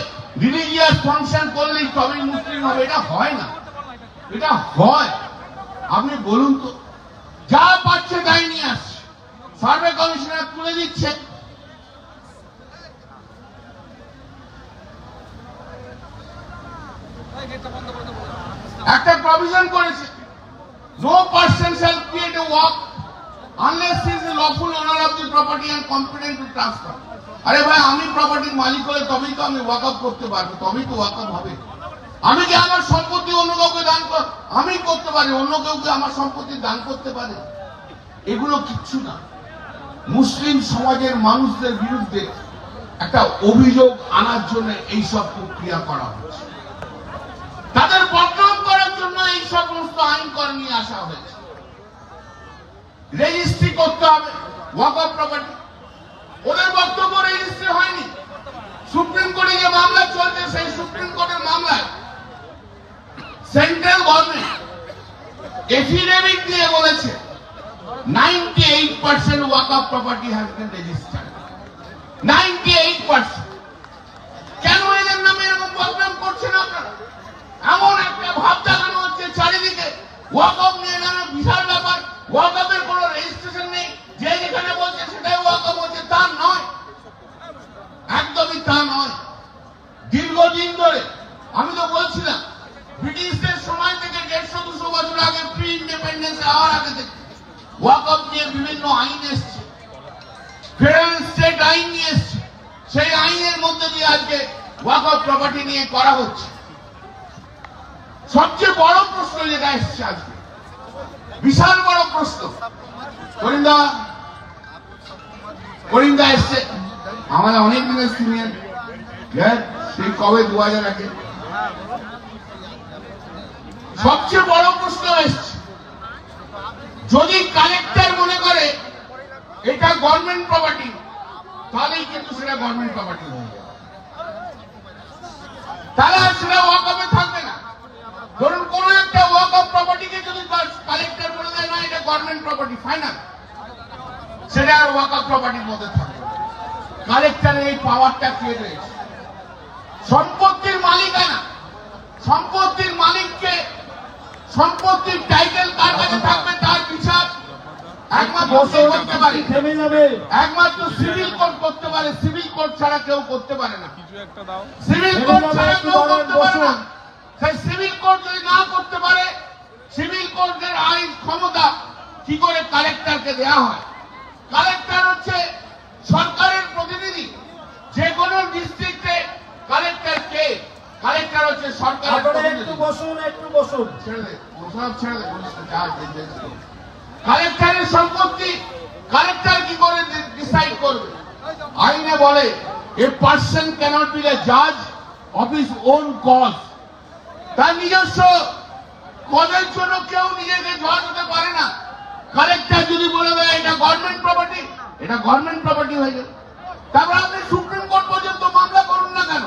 রিলিজিয়াস ফাংশন করলেই তবে মুসলিম হবে, এটা হয় না। এটা হয় আপনি বলুন তো, যা পাচ্ছে তাই নিয়ে আসছে, সার্ভে কমিশনার তুলে দিচ্ছে। একটা প্রভিশন করেছে, no person shall create a work unless he is the lawful owner of the property and competent to transfer. আরে ভাই, আমি প্রপার্টির মালিক হলে তবেই তো আমি ওয়াকফ করতে পারবো, তবেই তো ওয়াকফ হবে। আমি কি আমার সম্পত্তি অন্য কাউকে দান আমি করতে পারি, অন্য কেউ কি আমার সম্পত্তি দান করতে পারে? এগুলো কিচ্ছু না। মুসলিম সমাজের মানুষদের বিরুদ্ধে একটা অভিযোগ আনার জন্য এইসব প্রক্রিয়া করা হচ্ছে, তাদের বদনাম করার জন্য এই সমস্ত আইন করে নিয়ে আসা হয়েছে। রেজিস্ট্রি করতে হবে ওয়াকফ প্রপার্টি, ওদের বক্তব্য রেজিস্ট্রি হয়নি। সুপ্রিম কোর্টে যে মামলা চলছে, সেই সুপ্রিম কোর্টের মামলায় সেন্ট্রাল গভর্নমেন্ট এফিডেভিট দিয়ে বলেছে 98% ওয়াকফ প্রপার্টি হ্যাজ বিন রেজিস্টার্ড। 98%। কেন এদের নামে এরকম বদনাম করছেন আপনারা? এমন একটা ভাব দেখানো হচ্ছে চারিদিকে ওয়াকফ নিয়ে নানা বিশাল ব্যাপার, ওয়াকফের কোন রেজিস্ট্রেশন নেই, যে যেখানে বলছে সেটাই ওয়াকফ হচ্ছে। তা নয়, একদমই তা নয়। দীর্ঘদিন ধরে আমি তো বলছিলাম, ব্রিটিশদের সময় থেকে 150-200 বছর আগে, প্রি ইন্ডিপেন্ডেন্স হওয়ার আগে থেকে ওয়াকফ নিয়ে বিভিন্ন আইন এসছে, ফেডারেল স্টেট আইন নিয়ে এসছে। সেই আইনের মধ্যে দিয়ে আজকে ওয়াকফ প্রপার্টি নিয়ে করা হচ্ছে। সবচেয়ে বড় প্রশ্ন যেটা এসছে আজকে, বিশাল বড় প্রশ্ন, করিন্দা এসছে, আমাদের অনেক দিনের সিনিয়র, সেই কবে 2000 আগে। সবচেয়ে বড় প্রশ্ন এসছে, যদি কালেক্টর মনে করে এটা গভর্নমেন্ট প্রপার্টি, তাহলেই কিন্তু সেটা গভর্নমেন্ট প্রপার্টি হয়ে যাবে, তাহলে সেটা ওয়াকফে থাকবে না। ধরুন কোন একটা ওয়াকফ প্রপার্টিকে যদি কালেক্টর বলে দেয় না এটা গভর্নমেন্ট প্রপার্টি, ফাইনাল, সেটা আর ওয়াকফ প্রপার্টির মধ্যে থাকবে। কালেক্টরের এই পাওয়ারটা কে রয়েছে? সম্পত্তির মালিকানা, সম্পত্তির মালিককে, সম্পত্তির টাইটেল কার কাছে থাকবে তার বিচার একমাত্র করতে পারে, একমাত্র সিভিল কোর্ট করতে পারে। সিভিল কোর্ট ছাড়া কেউ করতে পারে না, সিভিল কোর্ট ছাড়া কেউ করতে পারে না। সেই সিভিল কোর্ট যদি না করতে পারে, সিভিল কোর্টের আইন ক্ষমতা কি করে কালেক্টরকে দেওয়া হয়? কালেক্টর হচ্ছে সরকারের প্রতিনিধি। যে কোনো ডিস্ট্রিক্টে কালেক্টর কে? কালেক্টর হচ্ছে সরকারের প্রতিনিধি। কালেক্টরের সম্পত্তি কালেক্টর কি করে ডিসাইড করবে? আইনে বলে a person cannot B A জাজ অফ হিজ ওন কজ। তার নিজস্ব কজের জন্য কেউ নিজেকে জজ হতে পারে না। কালেক্টর যদি বলে দেয় এটা গভর্নমেন্ট প্রপার্টি, এটা গভর্নমেন্ট প্রপার্টি হয়ে যাবে। তারপর আপনি সুপ্রিম কোর্ট পর্যন্ত মামলা করুন না কেন,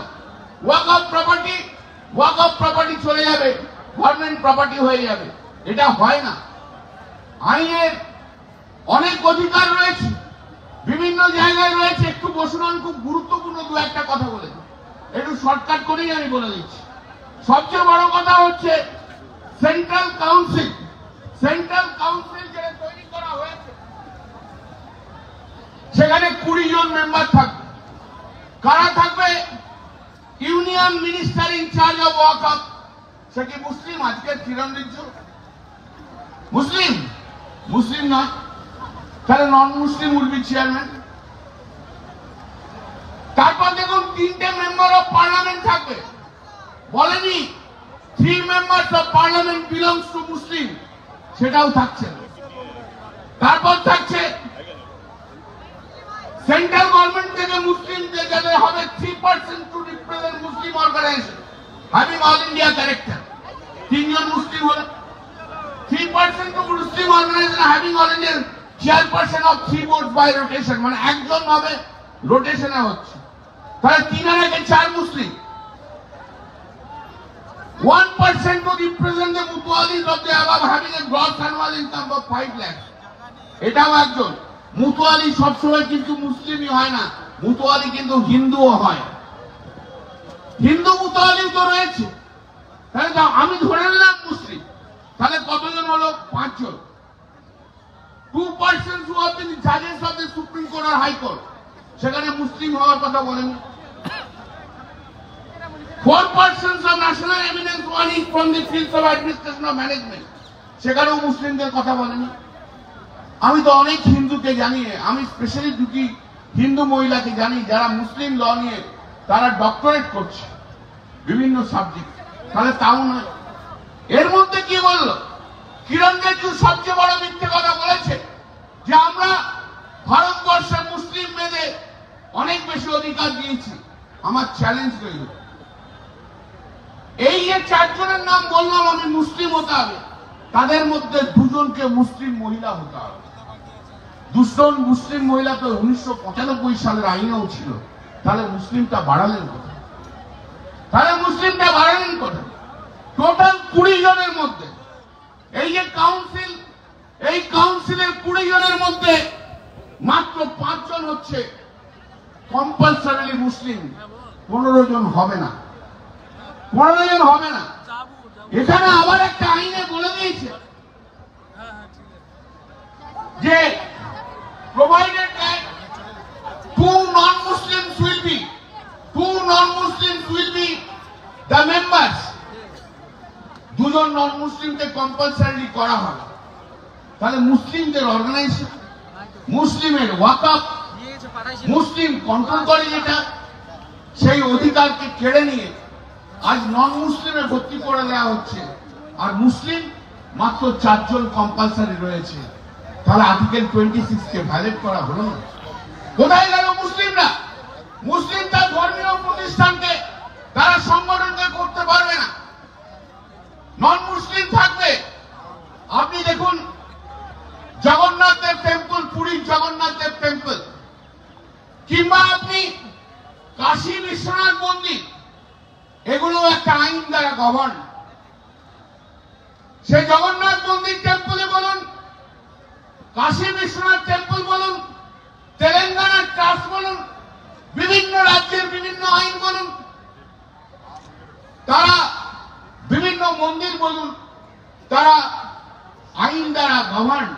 ওয়াকফ প্রপার্টি চলে যাবে, গভর্নমেন্ট প্রপার্টি হয়ে যাবে। এটা হয় না। আইনের অনেক অধিকার রয়েছে, বিভিন্ন জায়গায় রয়েছে। একটু বসুন, আমি খুব গুরুত্বপূর্ণ দু একটা কথা বলে দিই, একটু শর্টকাট করেই আমি বলে দিচ্ছি। সবচেয়ে বড় কথা হচ্ছে সেন্ট্রাল কাউন্সিল। সেন্ট্রাল কাউন্সিল যেটা তৈরি করা হয়েছে, সেখানে 20 জন মেম্বার থাকবে। কারা থাকবে? Union minister in charge of ওয়াকফ, সে কি মুসলিম? আজকে কিরণ রিজ্জু মুসলিম? মুসলিম নয়, তাহলে non Muslim will be chairman. তারপর দেখুন 3টে মেম্বার অফ পার্লামেন্ট থাকবে, বলেনি 3 members of parliament belongs to Muslim, সেটাও থাকছে না। তারপর থাকছে সেন্ট্রাল গভর্নমেন্ট থেকে মুসলিম যাদের হবে 3% to represent Muslim organization having all India character. 3 জন মুসলিম হলে 3% to Muslim organization having all India chairperson of 3 votes by rotation, মানে একজন হবে রোটেশনে হচ্ছে, তাহলে 3 আর 1 4 মুসলিম। 1% to represent the Mutwalis of the above having a gross annual income of 5 lakhs, এটাও একজন মুতওয়ালি। সবসময় কিন্তু মুসলিমই হয় না, মুতওয়ালি কিন্তু হিন্দুও হয়। হিন্দু মুতওয়ালি তো রয়েছে, তাহলে আমি ধরে নিলাম মুসলিম, তাহলে কতজন হলো? 5 জন। 2% who have been judges of the Supreme Court or High Court, সেখানে মুসলিম হওয়ার কথা বলেন। 4% of national eminence one is from the fields of administration or management, সেখানেও মুসলিমদের কথা বলেনি। আমি তো অনেক হিন্দুকে জানি, আমি স্পেশালি 2টি হিন্দু মহিলাকে জানি যারা মুসলিম ল নিয়ে তারা ডক্টরেট করছে বিভিন্ন সাবজেক্ট, তাহলে তাও নয়। এর মধ্যে কি বলল? কিরণ রিজ্জু সবচেয়ে বড় মিথ্যে কথা বলেছে যে আমরা ভারতবর্ষের মুসলিম মেয়েদের অনেক বেশি অধিকার দিয়েছি। আমার চ্যালেঞ্জ রইল, এই যে 4 জনের নাম বললাম আমি মুসলিম হতে হবে, তাদের মধ্যে 2 জনকে মুসলিম মহিলা হতে হবে। 2 জন মুসলিম মহিলা তো 1995 সালের আইনেও ছিল, তাহলে মুসলিমটা বাড়ালেন কোথায়? টোটাল 20 জনের মধ্যে এই যে কাউন্সিল, এই কাউন্সিলের 20 জনের মধ্যে মাত্র 5 জন হচ্ছে কম্পালসারিলি মুসলিম, 15 জন হবে না। 15 জন হবে না। এখানে আবার একটা আইনে বলে দিয়েছে যে provided that 2 non-Muslims will be the members, 2 জন নন মুসলিমকে কম্পালসারি করা হবে, তাহলে মুসলিমদের অর্গানাইজেশন, মুসলিমের ওয়াকফ, মুসলিম কন্ট্রোল করে যেটা, সেই অধিকারকে কেড়ে নিয়ে আজ নন মুসলিমে ভর্তি করে দেওয়া হচ্ছে, আর মুসলিম মাত্র 4 জন কম্পালসারি রয়েছে, তাহলে আর্টিকেল 26 কে ভায়োলেট করা হলো না। কোথায় গেল মুসলিমরা? মুসলিম তার ধর্মীয় প্রতিষ্ঠানকে তারা সংগঠনকে করতে পারবে না, নন মুসলিম থাকবে। আপনি দেখুন জগন্নাথ দেব টেম্পল, পুরীর জগন্নাথ দেব টেম্পল, কিংবা আপনি কাশী বিশ্বনাথ মন্দির, এগুলো একটা আইন দ্বারা গভর্ন। সেই জগন্নাথ মন্দির টেম্পলে বলুন, কাশী বিশ্বনাথ টেম্পল বলুন, তেলেঙ্গানার ট্রাস্ট বলুন, বিভিন্ন রাজ্যের বিভিন্ন আইন বলুন, তারা বিভিন্ন মন্দির বলুন, তারা আইন দ্বারা গভর্ন।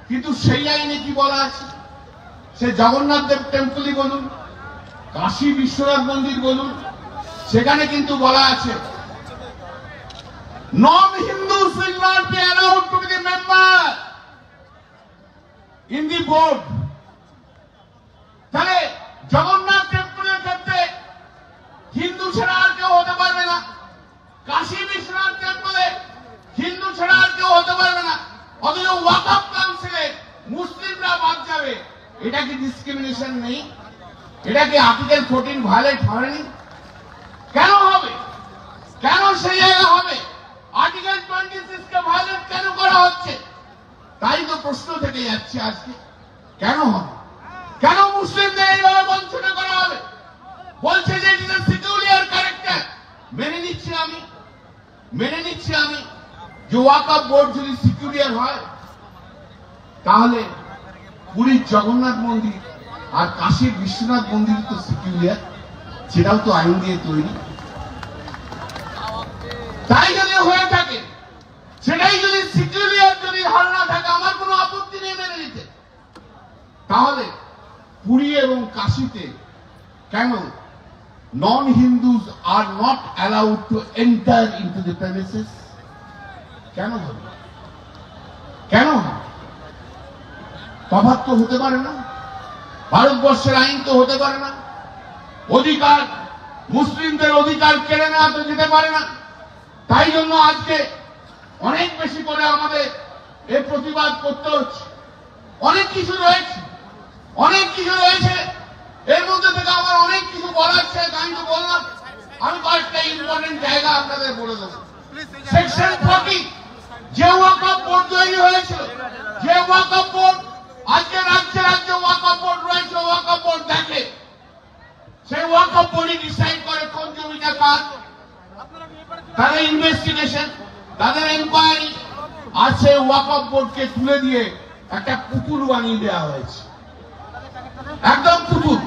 কিন্তু সেই আইনে কি বলা আছে? সে জগন্নাথ দেব টেম্পলই বলুন, কাশী বিশ্বনাথ মন্দির বলুন, সেখানে কিন্তু বলা আছে non-Hindus will not be allowed to be the member in the board. তাহলে জগন্নাথ টেম্পলের ক্ষেত্রে হিন্দু ছাড়া আর কেউ হতে পারবে না, কাশী বিশ্বনাথ টেম্পলে হিন্দু ছাড়া আর কেউ হতে পারবে না, অথচ ওয়াকফ কাউন্সিলে মুসলিমরা বাদ যাবে। এটা কি ডিসক্রিমিনেশন নেই? এটা কি আর্টিকেল 14 ভায়োলেট হয়নি? কেন হবে? কেন সেই জায়গা হবে? আর্টিকেল 26 কে ভায়োলেট কেন করা হচ্ছে? তাই তো প্রশ্ন থেকে যাচ্ছে আজকে, কেন হবে? কেন মুসলিমদের এইভাবে বঞ্চনা করা হবে? বলছে যে ইট ইজ এ সিকিউরিয়ার ক্যারেক্টার। মেনে নিচ্ছি আমি যে ওয়াকফ বোর্ড যদি সিকিউরিয়ার হয়, তাহলে পুরীর জগন্নাথ মন্দির আর কাশীর বিশ্বনাথ মন্দির তো সিকিউরিয়ার, সেটাও তো আইন দিয়ে তৈরি। তাই যদি হয়ে থাকে, সেটাই যদি সিকিউরিয়ার যদি ধারণা থাকে, আমার কোনো আপত্তি নেই মেনে নিতে। তাহলে পুরী এবং কাশীতে কেন non-Hindus are not allowed to enter into the premises? কেন হবে? কেন? তফাৎ তো হতে পারে না, ভারতবর্ষের আইন তো হতে পারে না, অধিকার মুসলিমদের অধিকার কেড়ে নেওয়া তো যেতে পারে না। তাই জন্য আজকে অনেক বেশি করে আমাদের এর প্রতিবাদ করতে হচ্ছে। অনেক কিছু রয়েছে, অনেক কিছু রয়েছে, এর মধ্যে থেকে আমার অনেক কিছু বলার ছিল, আমি তো বললাম। আমি কয়েকটা ইম্পর্টেন্ট জায়গা আপনাদের বলে দেবো। সেকশন 40 যে ওয়াকফ বোর্ড তৈরি হয়েছিল, যে ওয়াকফ বোর্ড আজকে রাজ্যে রাজ্যে ওয়াকফ বোর্ড রয়েছে, ওয়াকফ বোর্ড দেখে, সেই ওয়াকফ বোর্ডই ডিসাইড করে কোন জমিটা কার, তাদের ইনভেস্টিগেশন, তাদের এনকোয়ারি। আর সেই ওয়াকফ বোর্ডকে তুলে দিয়ে একটা পুতুল বানিয়ে দেওয়া হয়েছে, একদম পুতুল।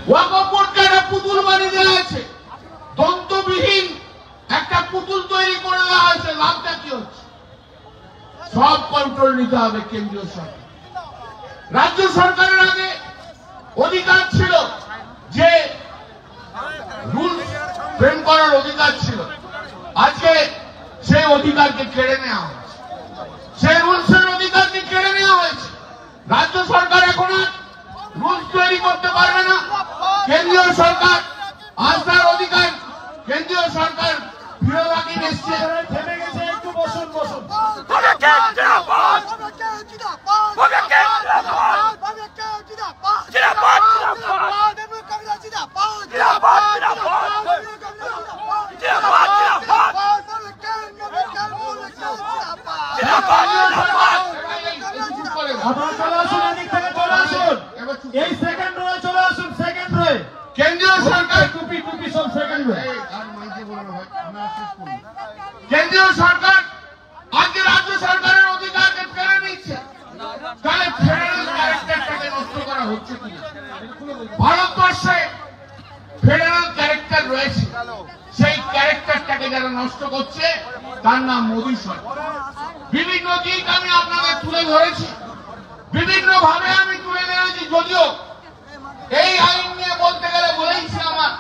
ওয়াকফ বোর্ডকে একটা পুতুল বানিয়ে দেওয়া হয়েছে, দন্তবিহীন একটা পুতুল তৈরি করে দেওয়া হয়েছে। লাভটা কি হচ্ছে? সব কন্ট্রোল নিতে হবে কেন্দ্রীয় সরকার। রাজ্য সরকারের আগে অধিকার ছিল, যে রুল ফ্রেম করার অধিকার ছিল, আজকে সেই অধিকারকে কেড়ে নেওয়া হয়েছে, সেই রুলসের অধিকারকে কেড়ে নেওয়া হয়েছে। রাজ্য সরকার এখন আর রুলস তৈরি করতে পারবে না। কেন্দ্রীয় সরকার আজ তার অধিকার, কেন্দ্রীয় সরকার বিরোধী এসছে। থেমে গেছে, একটু বসুন বসুন। আপনারা চলে আসুন, এদিক থেকে চলে আসুন, এই সেকেন্ড রয়ে চলে আসুন, সেকেন্ড রয়ে। কেন্দ্রীয় সরকার টুপি টুপি সব সেকেন্ড রয়ে। কেন্দ্রীয় সরকার আজকে রাজ্য সরকারের অধিকারকে কেড়ে নিচ্ছে। তাহলে ফেডারেল ক্যারেক্টারটাকে নষ্ট করা হচ্ছে কিনা? ভারতবর্ষে ফেডারেল ক্যারেক্টার রয়েছে, সেই ক্যারেক্টারটাকে যারা নষ্ট করছে তার নাম মোদী সরকার। বিভিন্ন দিক আমি আপনাদের তুলে ধরেছি, বিভিন্ন ভাবে আমি তুলে ধরেছি। যদিও এই আইন নিয়ে বলতে গেলে বলেইছি আমার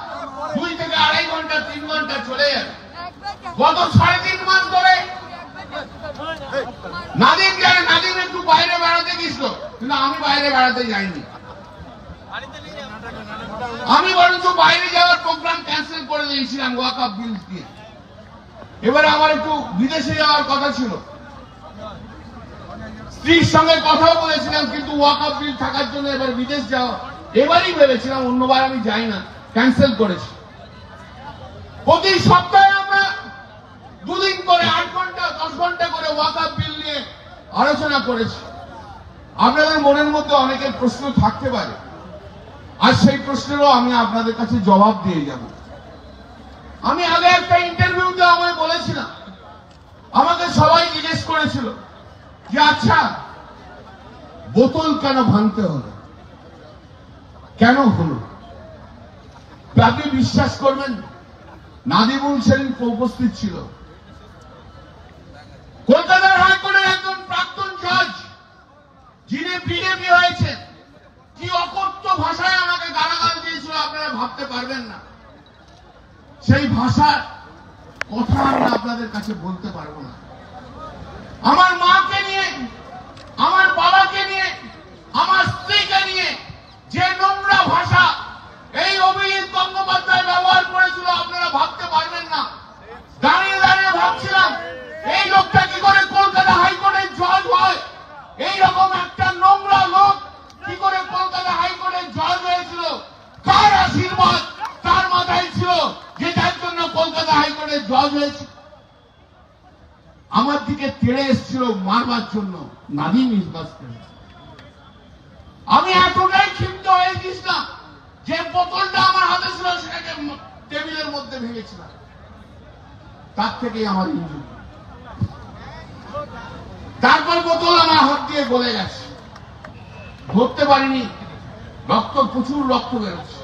2 থেকে 2.5 ঘন্টা 3 ঘন্টা চলে যাবে। গত 3.5 মাস ধরে নাদিম জানে, নাদিম একটু বাইরে বেড়াতে গেছিল, কিন্তু আমি বাইরে বেড়াতে যাইনি। আমি বরঞ্চ বাইরে যাওয়ার প্রোগ্রাম ক্যান্সেল করে দিয়েছিলাম ওয়াকফ বিল দিয়ে। এবারে আমার একটু বিদেশে যাওয়ার কথা ছিল, স্ত্রীর সঙ্গে কথাও বলেছিলাম, কিন্তু ওয়াকফ বিল থাকার জন্য এবার বিদেশ যাওয়া এবারই ভেবেছিলাম, অন্যবার আমি যাই না, ক্যান্সেল করেছি। প্রতি সপ্তাহে আমরা 2 দিন করে 8 ঘন্টা 10 ঘন্টা করে ওয়াকফ বিল নিয়ে আলোচনা করেছি। আপনাদের মনের মধ্যে অনেকের প্রশ্ন থাকতে পারে, আর সেই প্রশ্নেরও আমি আপনাদের কাছে জবাব দিয়ে যাব। আমি আগে একটা ইন্টারভিউতে আমায় বলেছিলাম, আমাকে সবাই জিজ্ঞেস করেছিল যে আচ্ছা বোতল কেন ভাঙতে হলো, কেন হলো? আপনি বিশ্বাস করবেন, নাদিমুল সেদিন উপস্থিত ছিল, কলকাতার হাইকোর্টের একজন প্রাক্তন জজ, যিনি বিজেপি হয়েছেন, কি অকথ্য ভাষায় আমাকে গালাগাল দিয়েছিল আপনারা ভাবতে পারবেন না। সেই ভাষার কথা আমি আপনাদের কাছে বলতে পারবো না। আমার মাকে নিয়ে, আমার বাবাকে নিয়ে, আমার স্ত্রীকে নিয়ে যে নোংরা ভাষা এই অভিজিৎ গঙ্গোপাধ্যায় ব্যবহার করেছিল আপনারা ভাবতে পারবেন না। দাঁড়িয়ে দাঁড়িয়ে ভাবছিলাম এই লোকটা কি করে কলকাতা হাইকোর্টের জজ হয়, এইরকম একটা নোংরা লোক কি করে কলকাতা হাইকোর্টের জজ হয়েছিল, কার আশীর্বাদ তার মাথায় ছিল যে যার জন্য কলকাতা হাইকোর্টের জজ হয়েছিল। আমার দিকে তেড়ে এসেছিল মারবার জন্য নাদিম ইসবাসকে। আমি এতটাই ক্ষিপ্ত হয়ে গেছিলাম যে বোতলটা আমার হাতে ছিল সেটাকে টেবিলের মধ্যে ভেঙেছিলাম। তার থেকেই আমার ইনজুরি। তারপর বোতল আমার হাত দিয়ে গলে গেছে, ধরতে পারিনি, রক্ত, প্রচুর রক্ত বেরোচ্ছে।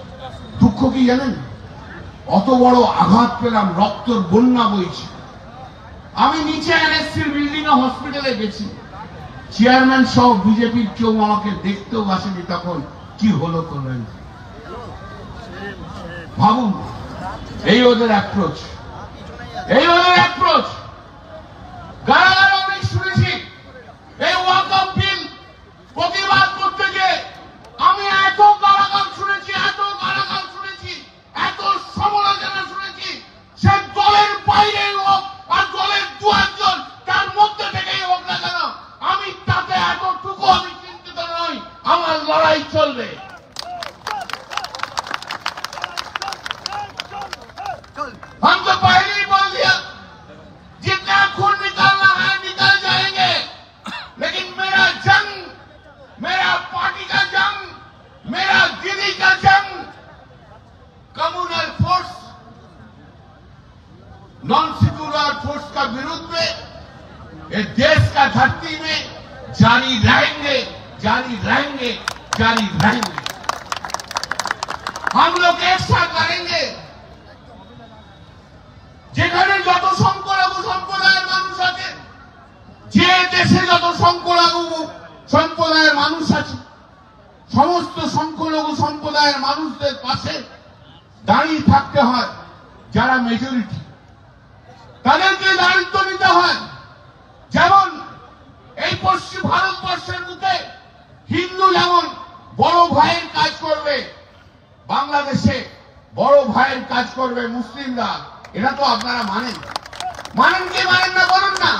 দুঃখ কি জানেন, অত বড় আঘাত পেলাম, রক্তের বন্যা বইছে। আমি নিচে এনএসসির বিল্ডিং এ হসপিটালে গেছি, চেয়ারম্যান সহ বিজেপির কেউ আমাকে দেখতেও আসেনি। তখন কি হলো করলেন, ভাবুন, এই ওদের অ্যাপ্রোচ, এই ওদের অ্যাপ্রোচ। গালাগাল অনেক শুনেছি এই ওয়াকফ বিল প্রতিবাদ করতে গিয়ে। আমি এত গালাগাল শুনেছি, এত গালাগাল শুনেছি, এত সমালোচনা শুনেছি, সে দলের বাইরে হোক আর দলের দু একজন তার মধ্যে থেকেই হোক না কেন, আমি তাতে এতটুকু আমি চিন্তিত নই। আমার লড়াই চলবে। हम तो पहले ही बोल दिया, जितना खून निकालना है निकल जाएंगे, लेकिन मेरा जंग, मेरा पार्टी का जंग, मेरा गिरी का जंग communal force, non secular force का विरुद्ध में ये देश का धरती में जारी रहेंगे, जारी रहेंगे, जारी रहेंगे। हम लोग एक साथ करेंगे। যেখানে যত সংখ্যালঘু সম্প্রদায়ের মানুষ আছে, যে দেশে যত সংখ্যালঘু সম্প্রদায়ের মানুষ আছে, সমস্ত সংখ্যালঘু সম্প্রদায়ের মানুষদের পাশে দাঁড়িয়ে থাকতে হয়। যারা মেজরিটি তাদেরকে দায়িত্ব নিতে হয়। যেমন এই পশ্চিম ভারতবর্ষের বুকে হিন্দু যেমন বড় ভাইয়ের কাজ করবে, বাংলাদেশে বড় ভাইয়ের কাজ করবে মুসলিমরা। এটা তো আপনারা মানেন, মানেন কি মানেন না বলুন না,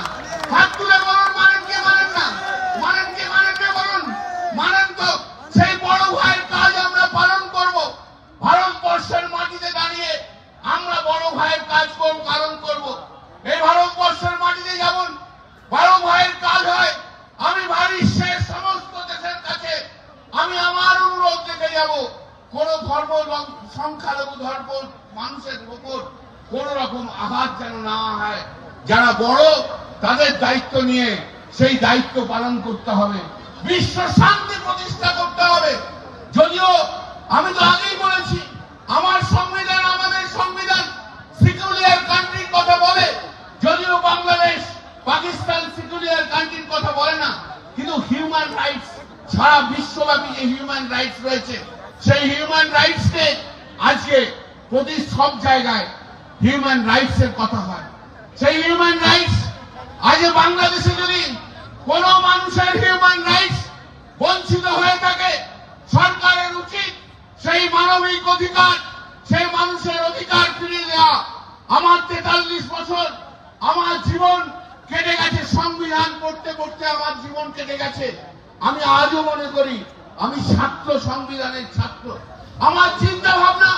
হাত তুলে বলুন। মানেন কি মানেন না, মানেন কি মানেন না বলুন। মানেন তো সেই বড় ভাইয়ের কাজ আমরা পালন করব। ভারতবর্ষের মাটিতে দাঁড়িয়ে আমরা বড় ভাইয়ের কাজ পালন করব। এই ভারতবর্ষের মাটিতে যেমন বড় ভাইয়ের কাজ হয়, আমি বিশ্বের সমস্ত দেশের কাছে আমি আমার অনুরোধ রেখে যাব, কোন ধর্ম সংখ্যালঘু ধর্ম মানুষের উপর কোন রকম আঘাত যেন না হয়। যারা বড় তাদের দায়িত্ব নিয়ে সেই দায়িত্ব পালন করতে হবে। বিশ্ব শান্তি প্রতিষ্ঠা করতে হবে। যদিও আমি তো আগেই বলেছি, আমার সংবিধান, আমাদের সংবিধান সেকুলার কান্ট্রির কথা বলে, যদিও বাংলাদেশ পাকিস্তান সেকুলার কান্ট্রির কথা বলে না, কিন্তু হিউম্যান রাইটস সারা বিশ্বব্যাপী যে হিউম্যান রাইটস রয়েছে, সেই হিউম্যান রাইটসকে আজকে প্রতি সব জায়গায় হিউম্যান রাইটস এর কথা হয়। সেই হিউম্যান রাইটস আজ বাংলাদেশে যদি কোন মানুষের হিউম্যান রাইটস বঞ্চিত হয়ে থাকে, সরকারের উচিত সেই মানবিক অধিকার, সেই মানুষের অধিকার ফিরিয়ে দেওয়া। আমার 43 বছর আমার জীবন কেটে গেছে, সংবিধান পড়তে পড়তে আমার জীবন কেটে গেছে। আমি আজও মনে করি আমি ছাত্র, সংবিধানের ছাত্র। আমার চিন্তা ভাবনা,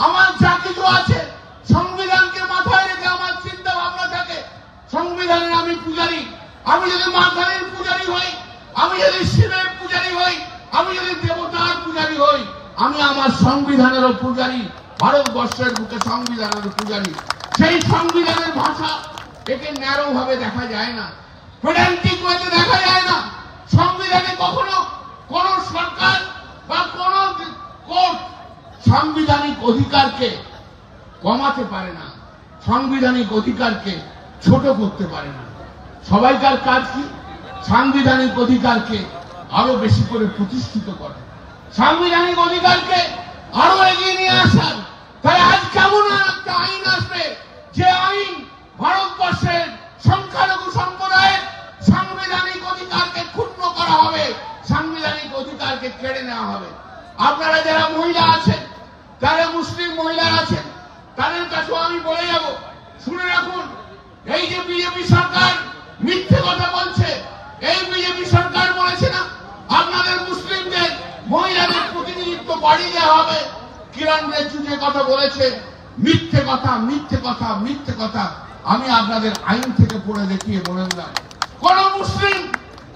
আমার যা কিছু আছে সংবিধানকে মাথায় রেখে আমার চিন্তা ভাবনা থাকে। সংবিধানের আমি পূজারী। আমি যদি মাথার পূজারী হই, আমি যদি শিবের পূজারী হই, আমি যদি দেবতার পূজারী হই, আমি আমার সংবিধানেরও পূজারী। ভারতবর্ষের বুকে সংবিধানের পূজারী। সেই সংবিধানের ভাষা একে ন্যারো ভাবে দেখা যায় না, পেডান্টিক ওয়েতে দেখা যায় না। সংবিধানে কখনো কোন সরকার বা কোন কোর্ট সাংবিধানিক অধিকারকে কমাতে পারে না, সাংবিধানিক অধিকারকে ছোট করতে পারে না। সবাইকার কাজ কি? সাংবিধানিক অধিকারকে আরো বেশি করে প্রতিষ্ঠিত করা, সাংবিধানিক অধিকারকে আরো এগিয়ে নিয়ে আসার। তাই আজ কেমন একটা আইন আসবে যে আইন ভারতবর্ষের সংখ্যালঘু সম্প্রদায়ের সাংবিধানিক অধিকারকে ক্ষুণ্ণ করা হবে, সাংবিধানিক অধিকারকে কেড়ে নেওয়া হবে। আপনারা যারা মহিলা আছেন, যারা মুসলিম মহিলা আছেন, তাদের কাছেও আমি বলে যাব, শুনে রাখুন, এই যে বিজেপি সরকার মিথ্যে কথা বলছে, এই বিজেপি সরকার বলেছে না আপনাদের মুসলিমদের মহিলাদের প্রতিনিধিত্ব বাড়িয়ে দেওয়া হবে। কিরণ রিজিজু যে কথা বলেছে, মিথ্যে কথা, মিথ্যে কথা, মিথ্যে কথা। আমি আপনাদের আইন থেকে পড়ে দেখিয়ে বলে দিলাম, কোন মুসলিম,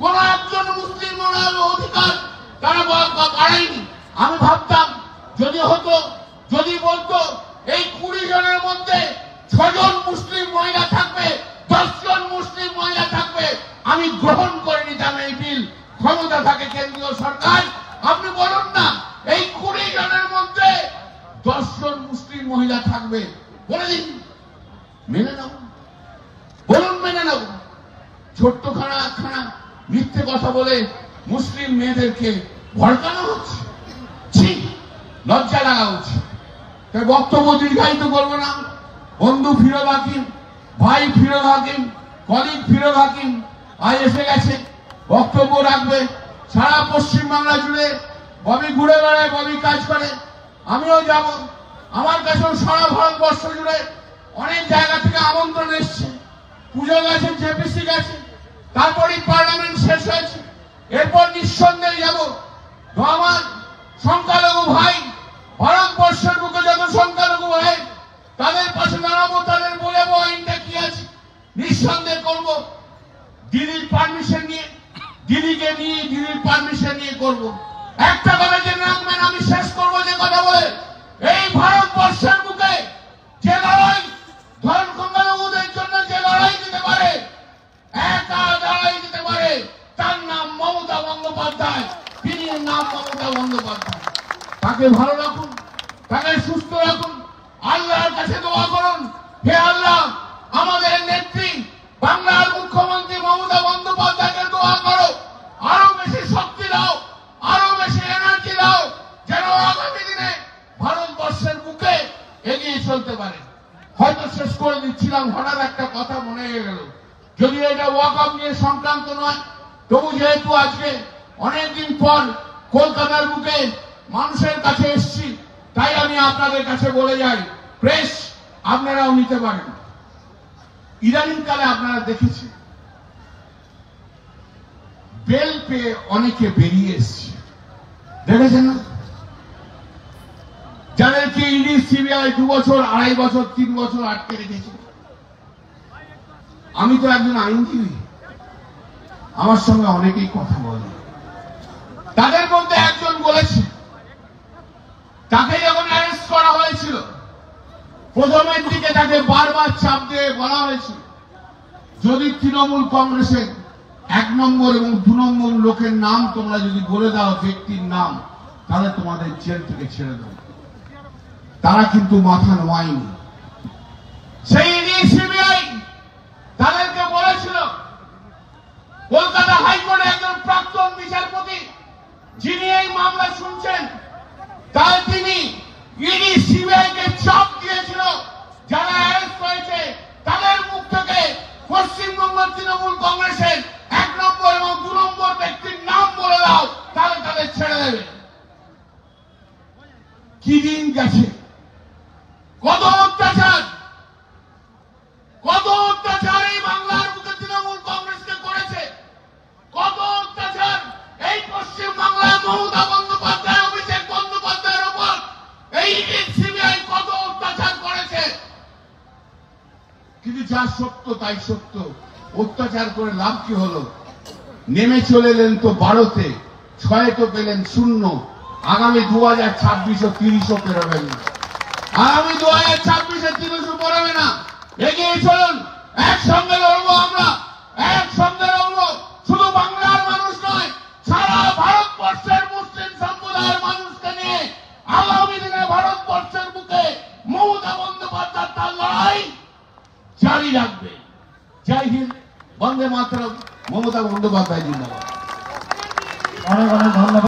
কোন একজন মুসলিম মহিলার অধিকার তারা বাড়ায়নি। আমি ভাবতাম যদি হতো, যদি বলতো এই 20 জনের মধ্যে 6 জন মুসলিম মহিলা থাকবে, 10 জন মুসলিম মহিলা থাকবে, আমি গ্রহণ করে নিতাম এই বিল। ক্ষমতা থাকে কেন্দ্রীয় সরকার, আপনি বলুন না এই 20 জনের মধ্যে 10 জন মুসলিম মহিলা থাকবে, বলে দিন, মেনে নেব, বলুন মেনে নেব। ছোট্ট খানা মিথ্যে কথা বলে মুসলিম মেয়েদেরকে ভড়কানো হচ্ছে, ঠিক লজ্জা লাগা উচিত। তাই বক্তব্য দীর্ঘায়িত করবো না। বন্ধু ফিরোজ হাকিম, ভাই ফিরোজ হাকিম, কলিগ ফিরোজ হাকিম আজ এসে গেছে, বক্তব্য রাখবে। সারা পশ্চিমবাংলা জুড়ে ববি ঘুরে বেড়ায়, ববি কাজ করে, আমিও যাব। আমার কাছেও সারা ভারতবর্ষ জুড়ে অনেক জায়গা থেকে আমন্ত্রণ এসছে। পুজো গেছে, জেপিসি গেছে, তারপরে পার্লামেন্ট শেষ হয়েছে, এরপর নিঃসন্দেহে যাব। তো আমার সংখ্যালঘু ভাই, ভারতবর্ষের বুকে যত সংখ্যালঘু ভাই, তাদের পাশে দাঁড়াবো, তাদের বোঝাবো আইনটা কি আছে, নিঃসন্দেহ করব। দিদির পারমিশন নিয়ে, দিদিকে নিয়ে, দিদির পারমিশন নিয়ে করব। একটা কথা জেনে রাখবেন, আমি শেষ করবো যে কথা বলে, এই ভারতবর্ষের বুকে যে লড়াই ধর্ম সংখ্যালঘুদের জন্য যে লড়াই দিতে পারে, একা লড়াই দিতে পারে, তার নাম মমতা বন্দ্যোপাধ্যায়। তিনি নাম মমতা বন্দ্যোপাধ্যায়। তাকে ভালো রাখুন, তাকে সুস্থ রাখুন, আল্লাহর কাছে দোয়া করুন, হে আল্লাহ আমাদের নেত্রী বাংলার মুখ্যমন্ত্রী মমতা বন্দ্যোপাধ্যায়কে দোয়া করো, আরো বেশি শক্তি দাও, আরো বেশি এনার্জি দাও, যেন আগামী দিনে ভারতবর্ষের বুকে এগিয়ে চলতে পারে। হয়তো শেষ করে দিচ্ছিলাম, হঠাৎ একটা কথা মনে হয়ে গেল, যদিও এটা ওয়াকআপ নিয়ে সংক্রান্ত নয়, তবু যেহেতু আজকে অনেকদিন পর কলকাতার বুকে মানুষের কাছে এসছি, তাই আমি আপনাদের কাছে বলে যাই, প্রেস আপনারাও নিতে পারেন। ইদানিংকালে আপনারা দেখেছেন বেল পেয়ে অনেকে বেরিয়ে এসছে, দেখেছেন না? যাদেরকে ইডি সিবিআই 2 বছর, 2.5 বছর, 3 বছর আটকে রেখেছে। আমি তো একজন আইনজীবী, আমার সঙ্গে অনেকেই কথা বলে। তাদের মধ্যে একজন বলেছে, তাকে যখন অ্যারেস্ট করা হয়েছিল, প্রথমের দিকে তাকে বারবার চাপ দিয়ে বলা হয়েছিল, যদি তৃণমূল কংগ্রেসের 1 নম্বর এবং 2 নম্বর লোকের নাম তোমরা যদি বলে দাও, ব্যক্তির নাম, তাহলে তোমাদের জেল থেকে ছেড়ে দেবো। তারা কিন্তু মাথা নোয়ায়নি। সেই সিবিআই তাদেরকে বলেছিল, কলকাতা হাইকোর্টে একজন প্রাক্তন বিচারপতি যিনি এই মামলা শুনছেন, তাই তিনি ইডি সিবিআই কে চাপ দিয়েছিল, যারা অ্যারেস্ট হয়েছে তাদের মুখ থেকে পশ্চিমবঙ্গ তৃণমূল কংগ্রেসের 1 নম্বর এবং 2 নম্বর ব্যক্তির নাম বলে দাও, তাহলে তাদের ছেড়ে দেবে। কি দিন গেছে, কত অত্যাচার, কত অত্যাচার এই বাংলার বুকে তৃণমূল কংগ্রেসকে করেছে, কত অত্যাচার এই পশ্চিম বাংলায় মমতা বন্দ্যোপাধ্যায়, অভিষেক বন্দ্যোপাধ্যায়ের উপর এই সিবিআই কত অত্যাচার করেছে। কিন্তু যা সত্য তাই সত্য, অত্যাচার করে লাভ কি হলো? নেমে চলে এলেন তো 12তে, 6 তো পেলেন 0। আগামী 2026 30 পেরোবেন না, আগামী 2026 30 পেরোবে না। এগিয়ে চলুন, একসঙ্গে লড়বো, আমরা একসঙ্গে লড়বো। শুধু বাংলার মানুষ নয়, সারা ভারতবর্ষের মুসলিম সম্প্রদায়ের মানুষকে নিয়ে আগামী দিনে ভারতবর্ষের বুকে মমতা বন্দ্যোপাধ্যায় তার লড়াই জারি রাখবে। জয় হিন্দ, বন্দে মাতরম, মমতা বন্দ্যোপাধ্যায় জিন্দাবাদ। অনেক অনেক ধন্যবাদ।